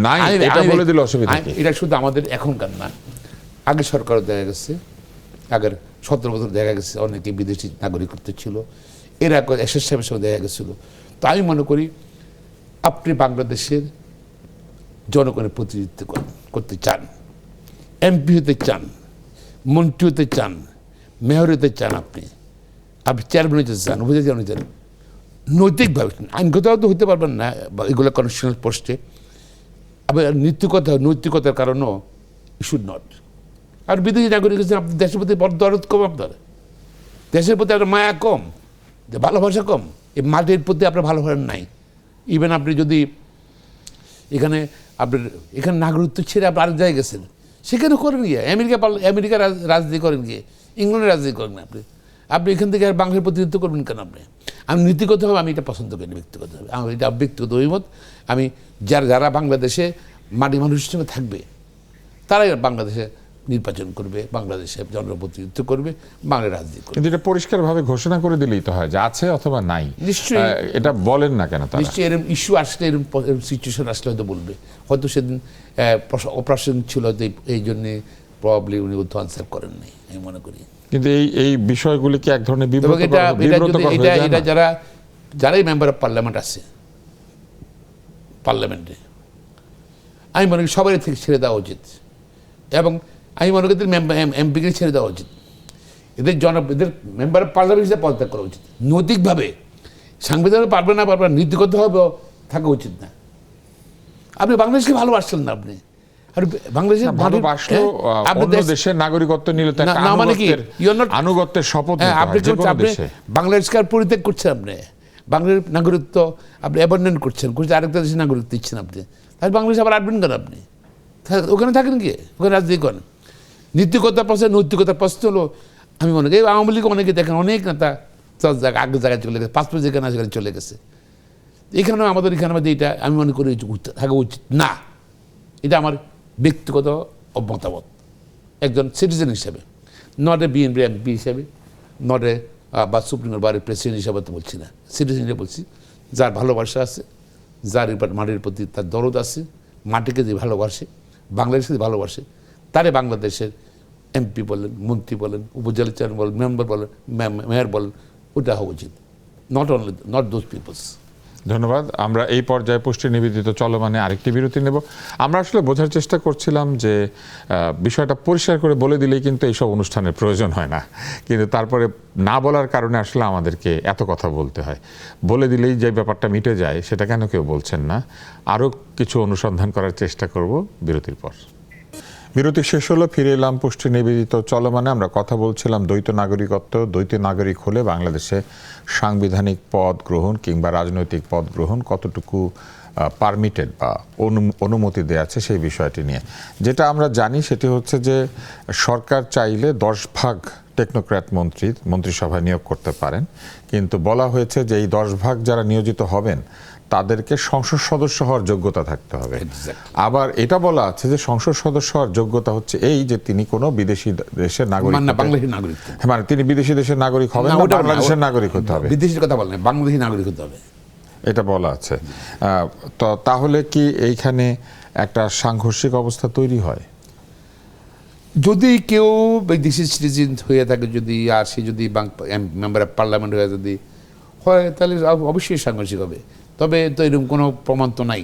নাই এটা বলে দিলে অসুবিধা কি? এটা শুধু আমাদের এখনকার না, আগে সরকারও দেখা গেছে, আগের 17 বছর দেখা গেছে অনেকে বিদেশি নাগরিকত্ব ছিল, এরা এসএস সাহেবের সঙ্গে দেখা গেছিল। তো আমি মনে করি আপনি বাংলাদেশের জনগণের প্রতিনিধিত্ব করতে চান, এমপি হতে চান, মন্ত্রী হতে চান, মেয়র হতে চান, আপনি চেয়ারম্যান হতে চান, উপজেলা হতে চান, নৈতিকভাবে আইনগতভাবে তো হতে পারবেন না এগুলো কনস্টিটিউশনাল পোস্টে। আবার নৈতিকতার কারণেও শুড নট। আর বিদেশি নাগরিক হিসেবে আপনার দেশের প্রতি বড় দরদ কম, আপনার দেশের প্রতি আপনার মায়া কম, ভালোবাসা কম, এই মাটির প্রতি আপনার ভালোবাসা নাই। ইভেন আপনি যদি এখানে নাগরিকত্ব ছেড়ে আপনি আরেক জায়গায় গেছেন, সেখানে করেন গিয়ে আমেরিকার রাজনীতি করেন গিয়ে, ইংল্যান্ডের রাজনীতি করেন আপনি এখান থেকে আর বাংলার প্রতিনিধিত্ব করবেন কেন? আমি নীতিগতভাবে আমি এটা পছন্দ করি, ব্যক্তিগতভাবে আমার এটা ব্যক্তিগত অভিমত। আমি যারা বাংলাদেশে মাটি মানুষের সঙ্গে থাকবে, তারাই বাংলাদেশে নির্বাচন করবে, বাংলাদেশে জনপ্রতিনিধিত্ব করবে, বাংলার রাজনীতি করবে। কিন্তু এটা পরিষ্কারভাবে ঘোষণা করে দিলেই তো হয় যে আছে অথবা নাই। নিশ্চয়ই এটা বলেন না কেন? নিশ্চয়ই এরকম ইস্যু আসলে, এরকম সিচুয়েশন আসলে হয়তো বলবে। হয়তো সেদিন অপারেশন ছিল, এই জন্যে প্রবাবলি উনি উত্তর আনসার করেন নাই, আমি মনে করি। কিন্তু এই বিষয়গুলি কি এক ধরনের এটা যারাই মেম্বার অফ পার্লামেন্ট আছে পার্লামেন্টে, আমি মনে করি সবাই থেকে ছেড়ে দেওয়া উচিত, এবং আমি মনে করি এমপিকে ছেড়ে দেওয়া উচিত। এদের মেম্বার অফ পার্লামেন্ট হিসেবে পদত্যাগ করা উচিত। নৈতিকভাবে সাংবিধানিক পারবে না নীতিগতভাবে থাকা উচিত না। আপনি বাংলাদেশকে ভালোবাসছেন না, আপনি বাংলাদেশের দেশের নাগরিকত্ব নিলে আনুগত্যের শপথ আপনি বাংলাদেশকে পরিত্যাগ করছেন, আপনি বাংলাদেশ নাগরিকত্ব আপনি অ্যাবন্ডন করছেন, আরেকটা দেশের নাগরিকত্ব দিচ্ছেন আপনি, তাহলে বাংলাদেশ আবার আসবেন কেন? আপনি ওখানে থাকেন গিয়ে, ওখানে রাজনীতি করেন। নৈতিকতার প্রশ্ন হলো, আমি মনে করি আওয়ামী লীগ অনেকে দেখেন, অনেক নেতা আগের জায়গায় চলে গেছে, পাসপোর্ট যেখানে সেখানে চলে গেছে। এখানেও আমাদের এটা আমি মনে করি থাকা উচিত না। এটা আমার ব্যক্তিগত মতামত একজন সিটিজেন হিসেবে, নট এ বিএনপি এমপি হিসেবে, নট এ বা সুপ্রিম কোর্টের প্রেসিডেন্ট হিসাবে তো বলছি না, সিটিজেন হিসেবে বলছি। যার ভালোবাসা আছে, যার মাটির প্রতি তার দরদ আছে, মাটিকে যে ভালোবাসে, বাংলাদেশকে যে ভালোবাসে, তারে বাংলাদেশের এমপি বলেন, মন্ত্রী বলেন, উপজেলা চেয়ারম্যান বলেন, মেম্বার বলেন, মেয়র বলেন, ওটা হওয়া উচিত, নট দোজ পিপলস। ধন্যবাদ। আমরা এই পর্যায়ে পুষ্টি নিবেদিত চলমানে আরেকটি বিরতি নেব। আমরা আসলে বোঝার চেষ্টা করছিলাম যে বিষয়টা পরিষ্কার করে বলে দিলেই কিন্তু এইসব অনুষ্ঠানের প্রয়োজন হয় না, কিন্তু তারপরে না বলার কারণে আসলে আমাদেরকে এত কথা বলতে হয়। বলে দিলেই যে ব্যাপারটা মিটে যায় সেটা কেন কেউ বলছেন না। আরও কিছু অনুসন্ধান করার চেষ্টা করব বিরতির পর। বিরতি শেষ হলো, ফিরে এলাম পুষ্টি নিবেদিত চলমানে। আমরা কথা বলছিলাম দ্বৈত নাগরিকত্ব। দ্বৈত নাগরিক হলে বাংলাদেশে সাংবিধানিক পদ গ্রহণ কিংবা রাজনৈতিক পদ গ্রহণ কতটুকু পারমিটেড বা অনুমতি দেওয়া আছে সেই বিষয়টি নিয়ে। যেটা আমরা জানি সেটি হচ্ছে যে সরকার চাইলে 10 ভাগ টেকনোক্র্যাট মন্ত্রিসভায় নিয়োগ করতে পারেন, কিন্তু বলা হয়েছে যে এই 10 ভাগ যারা নিয়োজিত হবেন তাদেরকে সংসদ সদস্য হওয়ার যোগ্যতা থাকতে হবে। আবার এটা বলা আছে যে সংসদ সদস্য হওয়ার যোগ্যতা হচ্ছে এই যে তিনি কোনো বিদেশি দেশের নাগরিক, বাংলাদেশের নাগরিক, মানে তিনি বিদেশি দেশের নাগরিক হবেন না, বাংলাদেশের নাগরিক হতে হবে। বিদেশের কথা বলেন, বাংলাদেশি নাগরিক হতে হবে, এটা বলা আছে। তো তাহলে কি এইখানে একটা সাংঘর্ষিক অবস্থা তৈরি হয়? যদি কেউ বিদেশি সিটিজেন হয়ে থাকে, যদি আর সে যদি মেম্বার অফ পার্লামেন্ট হয়ে যদি হয়, তাহলে অবশ্যই সাংঘর্ষিক হবে। তবে তো এরকম কোনো প্রমাণ তো নাই।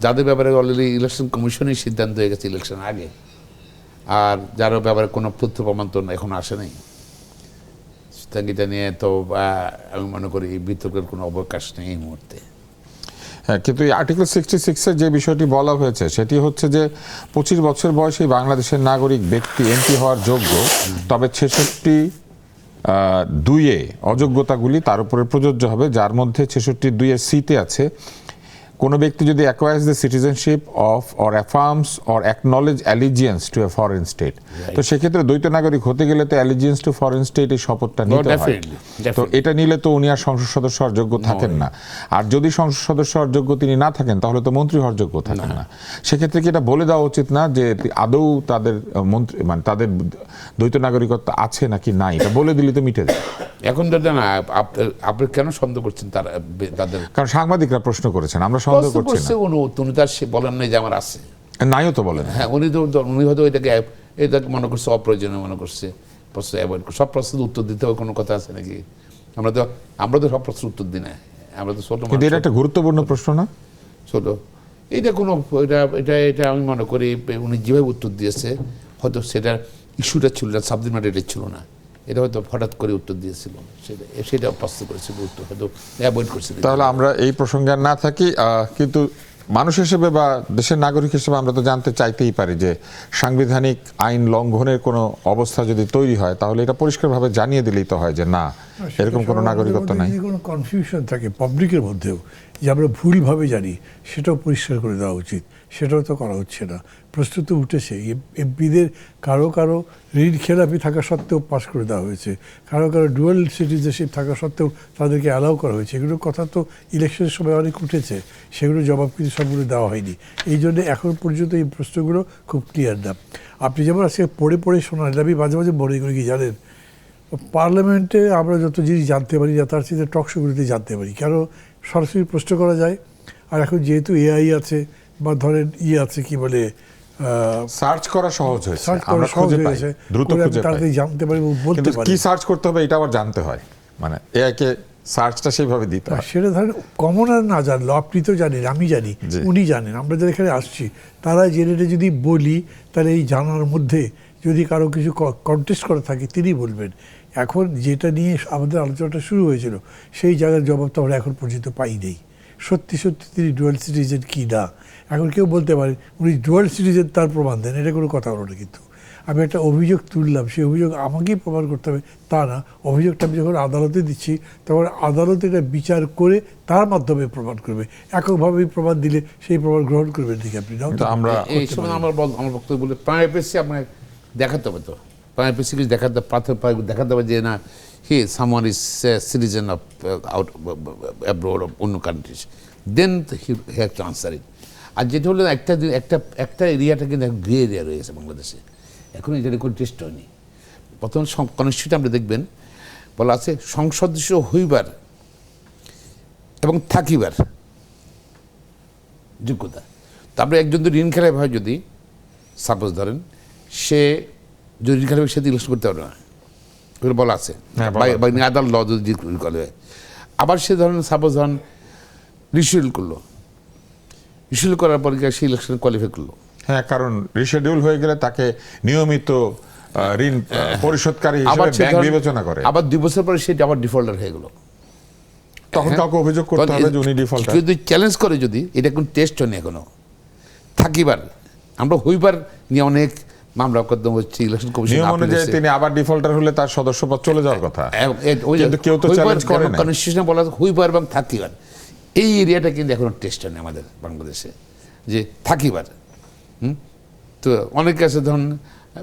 যাদের ব্যাপারে অলরেডি ইলেকশন কমিশনের সিদ্ধান্ত হয়ে গেছে ইলেকশন আগে, আর যার ব্যাপারে কোনো তথ্য প্রমাণ তো এখন আসে নাই, সুতরাং এটা নিয়ে তো আমি মনে করি বিতর্কের কোনো অবকাশ নেই এই মুহূর্তে। হ্যাঁ, কিন্তু এই আর্টিকেল 66-এর যে বিষয়টি বলা হয়েছে সেটি হচ্ছে যে 25 বছর বয়সী বাংলাদেশের নাগরিক ব্যক্তি এমপি হওয়ার যোগ্য, তবে 66(2)(এ অযোগ্যতাগুলি তার উপরে প্রযোজ্য হবে, যার মধ্যে 66(2)(এর সিতে আছে কোনো ব্যক্তি যদি acquires the citizenship of or affirms or acknowledge allegiance to a foreign state. তো সেক্ষেত্রে দ্বৈত নাগরিক হতে গেলে তো অ্যালিজিয়েন্স টু ফরেন স্টেট এই শপথটা নিতে হয়। তো এটা নিলে তো উনি আর সংসদ সদস্য হওয়ার যোগ্য থাকেন না। আর যদি সংসদ সদস্য হওয়ার যোগ্য তিনি না থাকেন তাহলে তো মন্ত্রী হওয়ার যোগ্য থাকেন না। সেক্ষেত্রে কি এটা বলে দেওয়া উচিত না যে আদৌ তাদের মন্ত্রী, মানে তাদের দ্বৈত নাগরিকত্ব আছে নাকি নাই, এটা বলে দিলে তো মিটে যায়। এখন তো না, আপনি কেন সন্দেহ করছেন তাদের? কারণ সাংবাদিকরা প্রশ্ন করেছেন, আমরা সন্দেহ করছি না। উনি তার বলেন নাই যে আমার আছে, নাইও তো বলেন। হ্যাঁ, উনি হয়তো এটাকে মনে করছে অপ্রয়োজনীয় মনে করছে, প্রশ্ন অ্যাভয়েড করে। সব প্রশ্নের উত্তর দিতে হবে কোনো কথা আছে নাকি? আমরা তো সব প্রশ্নের উত্তর দিই না, আমরা তো ছোট। কিন্তু এটা একটা গুরুত্বপূর্ণ প্রশ্ন না? ছোট এটা কোনো এটা আমি মনে করি উনি যেভাবে উত্তর দিয়েছে হয়তো সেটার ইস্যুটা ছিল না, সাবজেক্ট ম্যাটার এটা ছিল না, এটা হয়তো হঠাৎ করে উত্তর দিয়েছিল, সেটা প্রশ্ন করেছিল, উত্তর হয়তো অ্যাভয়েড করছিল। তাহলে আমরা এই প্রসঙ্গে আর না থাকি, কিন্তু মানুষ হিসেবে বা দেশের নাগরিক হিসেবে আমরা তো জানতে চাইতেই পারি যে সাংবিধানিক আইন লঙ্ঘনের কোনো অবস্থা যদি তৈরি হয় তাহলে এটা পরিষ্কারভাবে জানিয়ে দিলেই তো হয় যে না, এরকম কোনো নাগরিকত্ব নাই। কোনো কনফিউশন থাকে পাবলিকের মধ্যেও যে আমরা ভুলভাবে জানি, সেটাও পরিষ্কার করে দেওয়া উচিত। সেটাও তো করা হচ্ছে না। প্রশ্ন তো উঠেছে, এমপিদের কারো কারো ঋণ খেলাপি থাকা সত্ত্বেও পাশ করে দেওয়া হয়েছে, কারো কারো ডুয়াল সিটিজেনশিপ থাকা সত্ত্বেও তাদেরকে অ্যালাউ করা হয়েছে। এগুলোর কথা তো ইলেকশনের সময় অনেক উঠেছে, সেগুলো জবাব কিন্তু সবগুলো দেওয়া হয়নি। এই জন্য এখন পর্যন্ত এই প্রশ্নগুলো খুব ক্লিয়ার না। আপনি যেমন আজকে পড়ে পড়ে শোনান, আমি মাঝে মাঝে মনে করি কি জানেন, পার্লামেন্টে আমরা যত জিনিস জানতে পারি না তার সাথে টকশোগুলিতে জানতে পারি, কেন সরাসরি প্রশ্ন করা যায়। আর এখন যেহেতু এআই আছে বা ধরেন আছে কি বলে সার্চ করা সহজ হয়েছে, সার্চ করা সহজ হয়েছে, দ্রুত খুঁজে পাই, তাড়াতাড়ি জানতে পারি, বলতে পারি। কি সার্চ করতে হবে এটা আবার জানতে হয়, মানে এআইকে সার্চটা সেইভাবে দিতে হয়। সেটা ধরেন কমনার না জানলো, আপনি তো জানেন, আমি জানি, উনি জানেন, আমরা যারা এখানে আসছি তারা জেনে যদি বলি তাহলে এই জানার মধ্যে যদি কারো কিছু কন্টেস্ট করা থাকে তিনি বলবেন। এখন যেটা নিয়ে আমাদের আলোচনাটা শুরু হয়েছিল সেই জায়গার জবাব তো আমরা এখন পর্যন্ত পাই নেই। সত্যি সত্যি তিনি ডুয়াল সিটিজেন কি না, এখন কেউ বলতে পারে উনি ডুয়াল সিটিজেন, তার প্রমাণ দেন, এটা কোনো কথা হলো না। কিন্তু আমি একটা অভিযোগ তুললাম, সেই অভিযোগ আমাকেই প্রমাণ করতে হবে তা না। অভিযোগটা আমি যখন আদালতে দিচ্ছি তখন আদালতে এটা বিচার করে তার মাধ্যমে প্রমাণ করবে। এককভাবেই প্রমাণ দিলে সেই প্রমাণ গ্রহণ করবেন ঠিক আপনি না। আমরা এই সময় আমার বক্তব্য বলে প্রাইভেসি আপনাকে দেখাতে হবে, তো প্রাইভেসি কিছু দেখাতে হবে যে না he someone is citizen of out abroad of অন্য countries, then he have to answer it. আর যেটা হলো একটা এরিয়াটা কিন্তু গ্রে এরিয়া রয়েছে বাংলাদেশে, এখন এটা কোনো টেস্ট হয়নি। প্রথম কনস্টিটিউশন আমরা দেখবেন বলা আছে সংসদস্য হইবার এবং থাকিবার যোগ্যতা। তারপরে একজন যদি ঋণ খেলাপি হয়, যদি সাপোজ ধরেন সে জরুরিকালীন সাথে ইলেকশন করতে পারবে না, এগুলো বলা আছে হ্যাঁ, বলা আছে। বা আদালত ল যদি করে। আবার সে ধরনের সাপোজ ধরেন রিশিডিউল করলো, রিশিডিউল করার পর গিয়ে সে ইলেকশন কোয়ালিফাই করলো, হ্যাঁ, কারণ রিশেডিউল হয়ে গেলে তাকে নিয়মিত ঋণ পরিশোধকারী আবার হিসেবে সে ব্যাংক ধরেন বিবেচনা করে, আবার 2 বছর পরে সেটা আবার ডিফল্টার হয়ে গেল। তখন কাউকে অভিযোগ করতে হবে যে উনি ডিফল্টার। যদি চ্যালেঞ্জ করে, যদি এটা কোন টেস্ট হয়নি এখনো থাকিবার, আমরা হইবার নিয়ে অনেক মামলা কদম হচ্ছে ইলেকশন কমিশন নিয়ম অনুযায়ী তিনি আবার ডিফল্টার হলে তার সদস্যপদ চলে যাওয়ার কথা, কিন্তু কেউ তো চ্যালেঞ্জ করে না। কনস্টিটিউশনে বলা আছে হইবার এবং থাকিবার, এই এরিয়াটা কিন্তু এখনো টেস্ট হয়নি আমাদের বাংলাদেশে, যে থাকিবার। তো অনেকে আছে ধরুন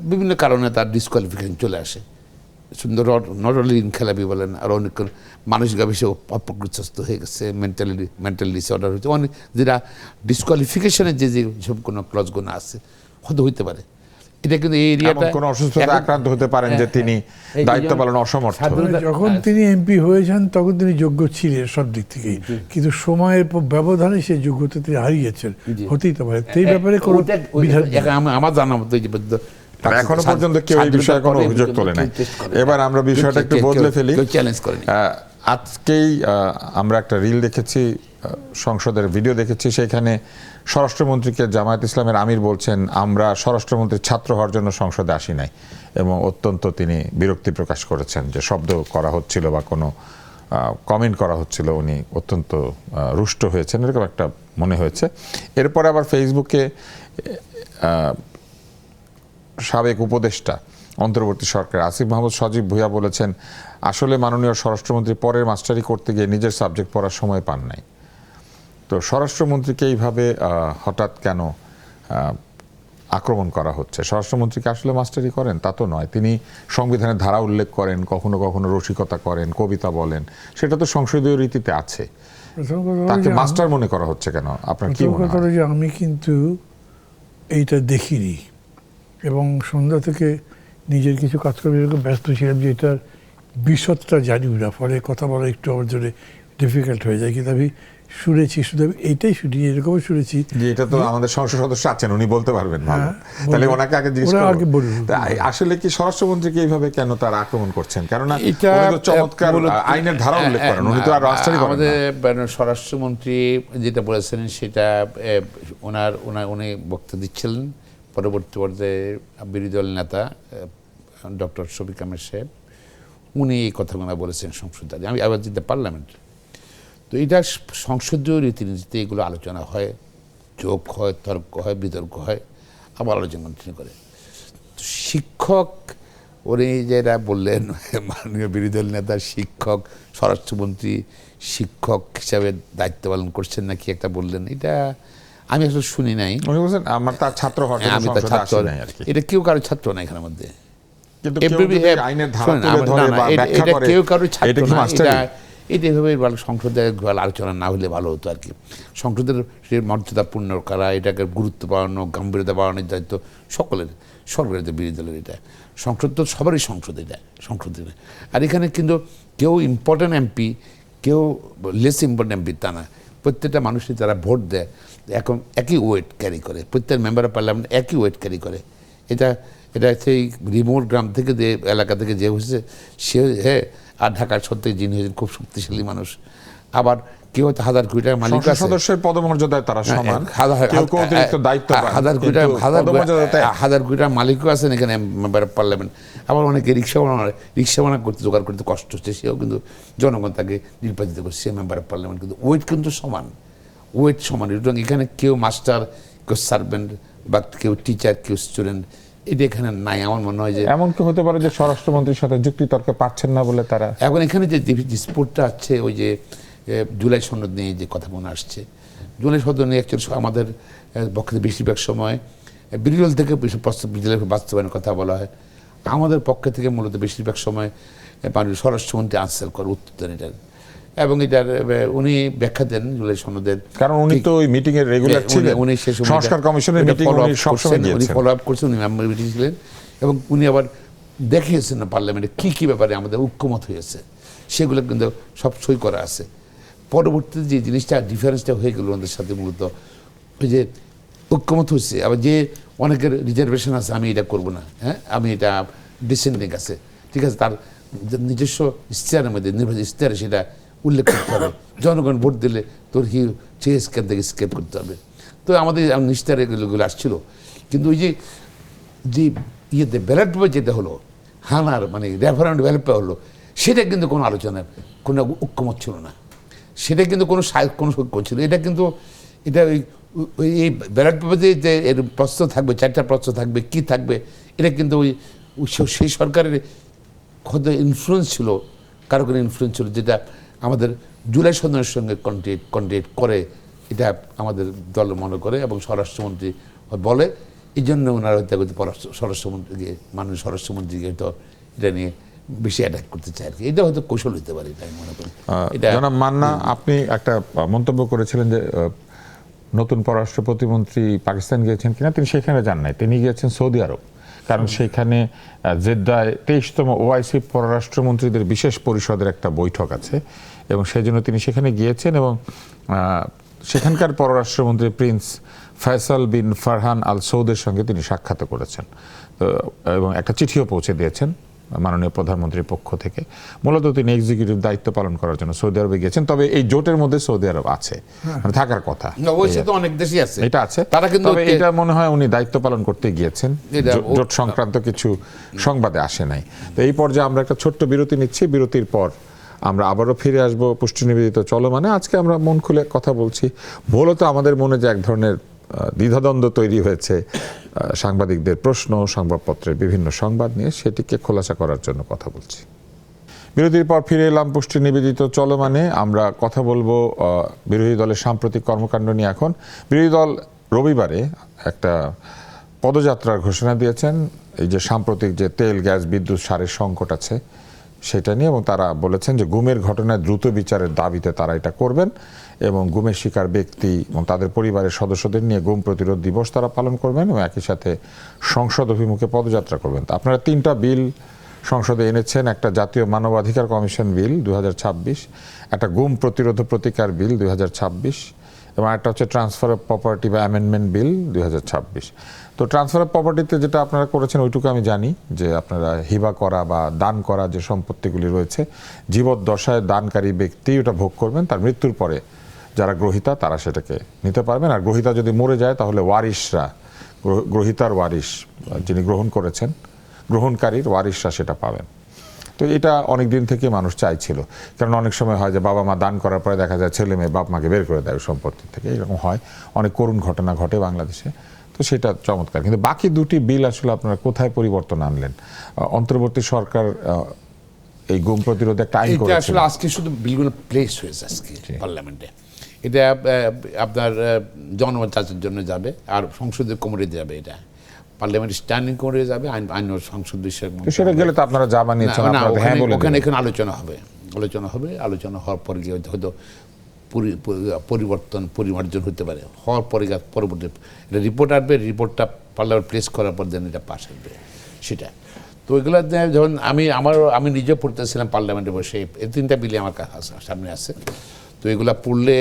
বিভিন্ন কারণে তার ডিসকোয়ালিফিকেশন চলে আসে, সুন্দর নট অনলি ইন খেলাপি বলেন, আর অনেক মানসিকভাবে সে অপ্রকৃতস্থ হয়ে গেছে, মেন্টাল ডিসঅর্ডার হয়েছে, অনেক যেটা ডিসকোয়ালিফিকেশনের যে সব কোনো ক্লজগুলো আছে হয়তো হইতে পারে। এটা কিন্তু এই এরিয়াটা কোন অসুস্থতা আক্রান্ত হতে পারেন যে তিনি দায়িত্ব পালনে অসমর্থ। যখন তিনি এমপি হয়েছেন তখন তিনি যোগ্য ছিলেন সব দিক থেকেই, কিন্তু সময়ের ব্যবধানে সেই যোগ্যতা তিনি হারিয়েছেন, হতেই তো পারে। এই ব্যাপারে কোনো আমার জানা মতো এখনো পর্যন্ত কেউ এই বিষয়ে কোনো অভিযোগ তোলে নাই। এবার আমরা বিষয়টা একটু বদলে ফেলি। চ্যালেঞ্জ করেনি। আজকেই আমরা একটা রিল দেখেছি, সংসদের ভিডিও দেখেছি, সেখানে স্বরাষ্ট্রমন্ত্রীকে জামায়াত ইসলামের আমির বলছেন, আমরা স্বরাষ্ট্রমন্ত্রীর ছাত্র হওয়ার জন্য সংসদে আসি নাই, এবং অত্যন্ত তিনি বিরক্তি প্রকাশ করেছেন যে শব্দ করা হচ্ছিল বা কোনো কমেন্ট করা হচ্ছিল, উনি অত্যন্ত রুষ্ট হয়েছেন, এরকম একটা মনে হয়েছে। এরপরে আবার ফেসবুকে সাবেক উপদেষ্টা অন্তর্বর্তী সরকার আসিফ মাহমুদ সজীব ভুঁইয়া বলেছেন, আসলে মাননীয় স্বরাষ্ট্রমন্ত্রী পরের মাস্টারি করতে গিয়ে নিজের সাবজেক্ট পড়ার সময় পান নাই। তো স্বরাষ্ট্রমন্ত্রীকে এইভাবে হঠাৎ কেন আক্রমণ করা হচ্ছে? স্বরাষ্ট্রমন্ত্রীকে আসলে মাস্টারি করেন তা তো নয়, তিনি সংবিধানের ধারা উল্লেখ করেন, কখনো কখনো রসিকতা করেন, কবিতা বলেন, সেটা তো সংসদীয় রীতিতে আছে। তাকে মাস্টার মনে করা হচ্ছে কেন? আপনার কি মনে হয়? যে আমি কিন্তু এইটা দেখিনি, এবং সন্ধ্যা থেকে নিজের কিছু কাজকর্মে এরকম ব্যস্ত ছিলাম যে এটার বিশদটা জানি না, ফলে কথা বলা একটু আমার জন্য ডিফিকাল্ট হয়ে যায়। কিন্তু আমি শুনেছি, শুধু আমি এইটাই শুনি, এরকম শুনেছি যে এটা তো আমাদের সংসদ সদস্য আছেন, উনি বলতে পারবেন ভালো, তাহলে ওনাকে আগে জিজ্ঞেস করুন। আসলে কি স্বরাষ্ট্রমন্ত্রীকে এইভাবে কেন তারা আক্রমণ করছেন? কেননা উনি তো চমৎকার আইনের ধারা উল্লেখ করেন, উনি তো আর রাষ্ট্রই করেন না। আমাদের স্বরাষ্ট্রমন্ত্রী যেটা বলেছেন সেটা উনি বক্তব্য দিচ্ছিলেন, পরবর্তী পর্যায়ে বিরোধী দল নেতা ডক্টর শফিক আহমেদ সাহেব উনি এই কথাগুলো বলেছেন সংসদে, আমি আবার যেতে পার্লামেন্ট। তো এটা সংসদীয় রীতিনীতিতে এগুলো আলোচনা হয়, যোগ হয়, তর্ক হয়, বিতর্ক হয়, আবার আলোচনা করে। তো শিক্ষক উনি যেটা বললেন, মাননীয় বিরোধী দল নেতা শিক্ষক, স্বরাষ্ট্রমন্ত্রী শিক্ষক হিসাবে দায়িত্ব পালন করছেন নাকি একটা বললেন, এটা আমি আসলে শুনি নাই। উনি বলছেন আমার তার ছাত্র হওয়ার জন্য সংসদে আসি নাই আর কি। এটা কেউ কারো ছাত্র না এখানের মধ্যে, কিন্তু কেউ যদি আইনের ধারা তুলে ধরে বা ব্যাখ্যা করে, কেউ কারো ছাত্র এটা কি না। মাস্টারি? এটা এভাবে সংসদে আলোচনা না হলে ভালো হতো আর কি। সংসদের মর্যাদা পূর্ণ করা, এটাকে গুরুত্ব বাড়ানো, গাম্ভীর্যতা বাড়ানোর দায়িত্ব সকলের, সরকারের বিরোধী দলের। এটা সংসদ তো সবারই সংসদ, এটা সংসদের। আর এখানে কিন্তু কেউ ইম্পর্টেন্ট এমপি, কেউ লেস ইম্পর্টেন্ট এমপি তা না। প্রত্যেকটা মানুষই যারা ভোট দেয় এখন একই ওয়েট ক্যারি করে, প্রত্যেক মেম্বার অফ পার্লামেন্ট একই ওয়েট ক্যারি করে। এটা সেই রিমোট গ্রাম থেকে যে এলাকা থেকে যে হয়েছে সে, হ্যাঁ, আর ঢাকার সত্যি যিনি হয়েছেন খুব শক্তিশালী মানুষ। আবার কেউ হয়তো 1000 কোটি টাকার মালিক আছে, সদস্যের পদমর্যাদায় তারা সমান, কেউ কেউ অতিরিক্ত দায়িত্ব পান, 1000 কোটি টাকার মালিকও আছেন এখানে মেম্বার অফ পার্লামেন্ট। আবার অনেকে রিক্সা বানা করতে, জোগাড় করতে কষ্ট হচ্ছে, সেও কিন্তু জনগণ তাকে নির্বাচিত করছে, সে মেম্বার অফ পার্লামেন্ট। কিন্তু ওয়েট কিন্তু সমান, ওয়েট সমান। এবং এখানে কেউ মাস্টার, কেউ সার্ভেন্ট, বা কেউ টিচার, কেউ স্টুডেন্ট, এটা এখানে নাই। আমার মনে হয় যে এমন কি হতে পারে যে স্বরাষ্ট্রমন্ত্রীর সাথে যুক্তি তর্কে পারছেন না বলে তারা এখন এখানে যে ডিসপুটটা আছে, ওই যে জুলাই সনদ নিয়ে যে কথা মনে আসছে, জুলাই সনদ নিয়ে অ্যাকচুয়ালি আমাদের পক্ষে বেশিরভাগ সময় বিরোধী দল থেকে বাস্তবায়নের কথা বলা হয়, আমাদের পক্ষে থেকে মূলত বেশিরভাগ সময় স্বরাষ্ট্রমন্ত্রী আনসার করে, উত্তর দেন এটার। এবং এটার উনি ব্যাখ্যা দেন জুলাই সনদের, কারণ উনি তো ওই মিটিং এর রেগুলার ছিলেন, উনি সে সময় সংস্কার কমিশনের মিটিং উনি সব সময় গিয়েছেন, উনি ফলো আপ করছেন, উনি মেম্বার মিটিং ছিলেন। এবং উনি আবার দেখিয়েছেন না পার্লামেন্টে কী কী ব্যাপারে আমাদের ঐক্যমত হয়েছে, সেগুলো কিন্তু সব সই করা আছে। পরবর্তীতে যে জিনিসটা ডিফারেন্সটা হয়ে গেল ওনাদের সাথে, মূলত ওই যে ঐক্যমত হয়েছে। আবার যে অনেকের রিজার্ভেশন আছে, আমি এটা করব না, হ্যাঁ আমি এটা ডিসেন্ডিং আছে, ঠিক আছে, তার নিজস্ব ইশতেহারের মধ্যে নির্বাচন ইশতেহারে সেটা উল্লেখ করতে হবে। জনগণ ভোট দিলে তোর কি চেয়ে স্কেপ থেকে স্কেপ করতে হবে। তো আমাদের ইশতেহারে এগুলো আসছিল। কিন্তু ওই যে ইয়েতে ব্যালট পেপার যেটা হলো, হানার মানে রেফারেন্ডাম ব্যালট পেপার হলো, সেটা কিন্তু কোনো আলোচনার কোনো ঐক্যমত ছিল না। সেটা কিন্তু কোনো ঐক্য ছিল। এটা কিন্তু এটা এই ব্যালট পেপারে যে এর প্রশ্ন থাকবে, 4টা প্রশ্ন থাকবে, কি থাকবে, এটা কিন্তু সেই সরকারের কত ইনফ্লুয়েন্স ছিল, কারো কোনো ইনফ্লুয়েন্স ছিল, যেটা আমাদের জুলাই সন্ধানের সঙ্গে কন্টেক্ট করে, এটা আমাদের দল মনে করে এবং স্বরাষ্ট্রমন্ত্রী বলে। এই জন্য ওনারা হত্যা করতে স্বরাষ্ট্রমন্ত্রীকে, মাননীয় স্বরাষ্ট্রমন্ত্রীকে হয়তো এটা নিয়ে বেশি অ্যাটাক করতে চায় আর কি। এটা হয়তো কৌশল হতে পারে, এটা আমি মনে করি। জনাব মান্না, আপনি একটা মন্তব্য করেছিলেন যে নতুন পররাষ্ট্র প্রতিমন্ত্রী পাকিস্তান গিয়েছেন কিনা। তিনি সেখানে যান নাই, তিনি গিয়েছেন সৌদি আরব। কারণ সেখানে জেদ্দায় 23তম ওআইসি পররাষ্ট্রমন্ত্রীদের বিশেষ পরিষদের একটা বৈঠক আছে এবং সেই জন্য তিনি সেখানে গিয়েছেন এবং সেখানকার পররাষ্ট্রমন্ত্রী প্রিন্স ফয়সাল বিন ফারহান আল সৌদের সঙ্গে তিনি সাক্ষাৎ করেছেন এবং একটা চিঠিও পৌঁছে দিয়েছেন মাননীয় প্রধানমন্ত্রীর পক্ষ থেকে। মূলত তিনি এক্সিকিউটিভ দায়িত্ব পালন করার জন্য সৌদি আরবে গিয়েছেন। তবে এই জোটের মধ্যে সৌদি আরব আছে, মানে থাকার কথা, তো অনেক দেশই আছে, এটা আছে। তারা কিন্তু এটা মনে হয় উনি দায়িত্ব পালন করতে গিয়েছেন, জোট সংক্রান্ত কিছু সংবাদে আসে নাই। তো এই পর্যায়ে আমরা একটা ছোট্ট বিরতি নিচ্ছি। বিরতির পর আমরা আবারও ফিরে আসবো পুষ্টি নিবেদিত চলমানে। আজকে আমরা মন খুলে কথা বলছি। মূলত আমাদের মনে যে এক ধরনের দ্বিধাদ্বন্দ্ব তৈরি হয়েছে সাংবাদিকদের প্রশ্ন, সংবাদপত্রের বিভিন্ন সংবাদ নিয়ে, সেটিকে খোলাসা করার জন্য কথা বলছি। বিরতির পর ফিরে এলাম পুষ্টি নিবেদিত চলমানে। আমরা কথা বলবো বিরোধী দলের সাম্প্রতিক কর্মকাণ্ড নিয়ে। এখন বিরোধী দল রবিবারে একটা পদযাত্রার ঘোষণা দিয়েছেন এই যে সাম্প্রতিক যে তেল, গ্যাস, বিদ্যুৎ, সারের সংকট আছে সেটা নিয়ে, এবং তারা বলেছেন যে গুমের ঘটনায় দ্রুত বিচারের দাবিতে তারা এটা করবেন এবং গুমের শিকার ব্যক্তি এবং তাদের পরিবারের সদস্যদের নিয়ে গুম প্রতিরোধ দিবস তারা পালন করবেন এবং একই সাথে সংসদ অভিমুখে পদযাত্রা করবেন। তো আপনারা 3টা বিল সংসদে এনেছেন, একটা জাতীয় মানবাধিকার কমিশন বিল 2026, একটা গুম প্রতিরোধ প্রতিকার বিল 2026 এবং একটা হচ্ছে ট্রান্সফার অফ প্রপার্টি বা অ্যামেন্ডমেন্ট বিল 2026। তো ট্রান্সফার অফ প্রপার্টিতে যেটা আপনারা করেছেন ওইটুকু আমি জানি, যে আপনারা হিবা করা বা দান করা যে সম্পত্তিগুলি রয়েছে, জীবদ্দশায় দানকারী ব্যক্তি ওটা ভোগ করবেন, তার মৃত্যুর পরে যারা গ্রহীতা তারা সেটাকে নিতে পারবেন। আর গ্রহীতা যদি মরে যায় তাহলে ওয়ারিশরা, গ্রহীতার ওয়ারিশ যিনি গ্রহণ করেছেন, গ্রহণকারীর ওয়ারিশরা সেটা পাবেন। তো এটা অনেক দিন থেকে মানুষ চাইছিল, কারণ অনেক সময় হয় যে বাবা মা দান করার পরে দেখা যায় ছেলে মেয়ে বাপ মাকে বের করে দেয় সম্পত্তি থেকে, এরকম হয়, অনেক করুণ ঘটনা ঘটে বাংলাদেশে। তো সেটা চমৎকার। কিন্তু বাকি 2টি বিল আসলে আপনারা কোথায় পরিবর্তন আনলেন? অন্তর্বর্তী সরকার এই গুম প্রতিরোধে একটা আইন করেছে, আসলে আজকে শুধু বিলগুলো প্লেস হয়েছে আজকে পার্লামেন্টে। এটা আপনার জনমত যাচাইয়ের জন্য যাবে আর সংসদীয় কমিটিতে যাবে, এটা পার্লামেন্ট স্ট্যান্ডিং কমিটিতে যাবে, আইন ও সংসদ বিষয়ক। সেটা গেলে তো আপনারা যা বানিয়েছেন ওখানে এখানে আলোচনা হওয়ার পরে গিয়ে হয়তো পরিমার্জন হতে পারে, হওয়ার পরে পরবর্তী এটা রিপোর্ট আসবে, রিপোর্টটা পার্লামেন্ট প্লেস করার পর যেন এটা পাস আসবে সেটা। তো ওইগুলো যখন আমি নিজে পড়তেছিলাম পার্লামেন্টে বসে, এই 3টা বিলে আমার সামনে আছে। তো এগুলা পড়লে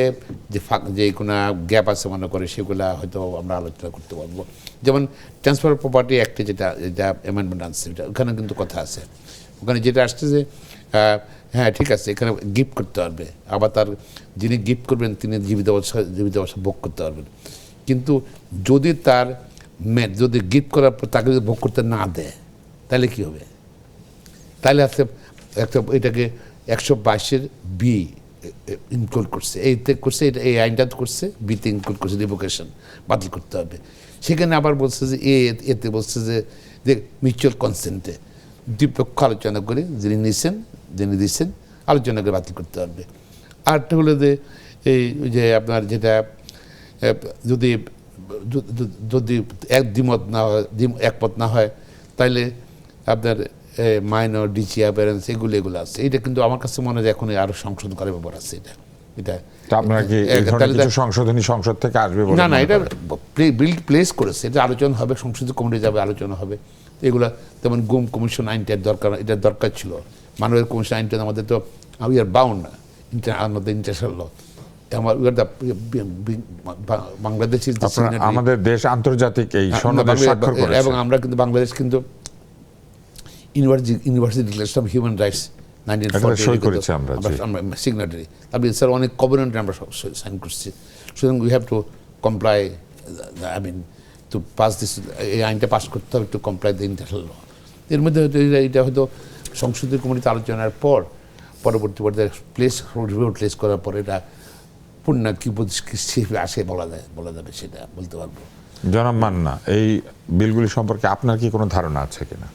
যে কোনো গ্যাপ আছে মনে করে সেগুলা হয়তো আমরা আলোচনা করতে পারবো। যেমন ট্রান্সফার অফ প্রপার্টি অ্যাক্টে যেটা অ্যামেন্ডমেন্ট আসছে, ওখানে কিন্তু কথা আছে, ওখানে যেটা আসছে যে হ্যাঁ ঠিক আছে, এখানে গিফট করতে পারবে, আবার তার যিনি গিফট করবেন তিনি জীবিত অবস্থা ভোগ করতে পারবেন। কিন্তু যদি যদি গিফট করার পর তাকে যদি ভোগ করতে না দেয় তাহলে কী হবে? তাহলে এটাকে 122 বি ইনক্লুড করছে, এই আইনটা করছে, বিতে ইনক্লুড করছে, রিভোকেশন বাতিল করতে হবে। সেখানে আবার বলছে যে এতে বলছে যে মিউচুয়াল কনসেন্টে 2 পক্ষ আলোচনা করে যিনি দিচ্ছেন আলোচনা করে বাতিল করতে পারবে। আরেকটা হলো যে এই যে আপনার যেটা যদি একমত না হয় তাহলে আপনার মাইনর ডিসি অ্যাপিয়ারেন্স এগুলো আছে। এটা কিন্তু আমার কাছে মনে হয় এখন আরো সংশোধন করার ব্যাপার আছে। এটা আপনারা কি এই ধরনের কিছু সংশোধনী সংসদ থেকে আসবে বলে? না, এটা বিল প্লেস করেছে, এটা আলোচনা হবে, সংসদীয় কমিটি যাবে, আলোচনা হবে এগুলা। যেমন গুম কমিশন আইনটার দরকার, এটা দরকার ছিল। মানবের কমিশন আইনটা আমাদের তো উই আর বাউন্ড না আমাদের ইন্টারন্যাশনাল ল, বাংলাদেশের আমাদের দেশ আন্তর্জাতিক এই সনদে স্বাক্ষর করেছে এবং আমরা কিন্তু বাংলাদেশ কিন্তু university declaration of human rights সই করেছি আমরা সিগনেটারি। তারপরে স্যার অনেক কভেনেন্ট আমরা সাইন করছি। সুতরাং we have to comply, I mean to pass this, এই আইনটা পাস করতে হবে to comply the international law. এর মধ্যে হয়তো এটা হয়তো সংসদীয় কমিটিতে আলোচনার পর পরবর্তী পর্যায়ে প্লেস করার পর এটা পূর্ণ কি আসে বলা যাবে, সেটা বলতে পারবো। জনাব মান্না, এই বিলগুলি সম্পর্কে আপনার কি কোনো ধারণা আছে কিনা?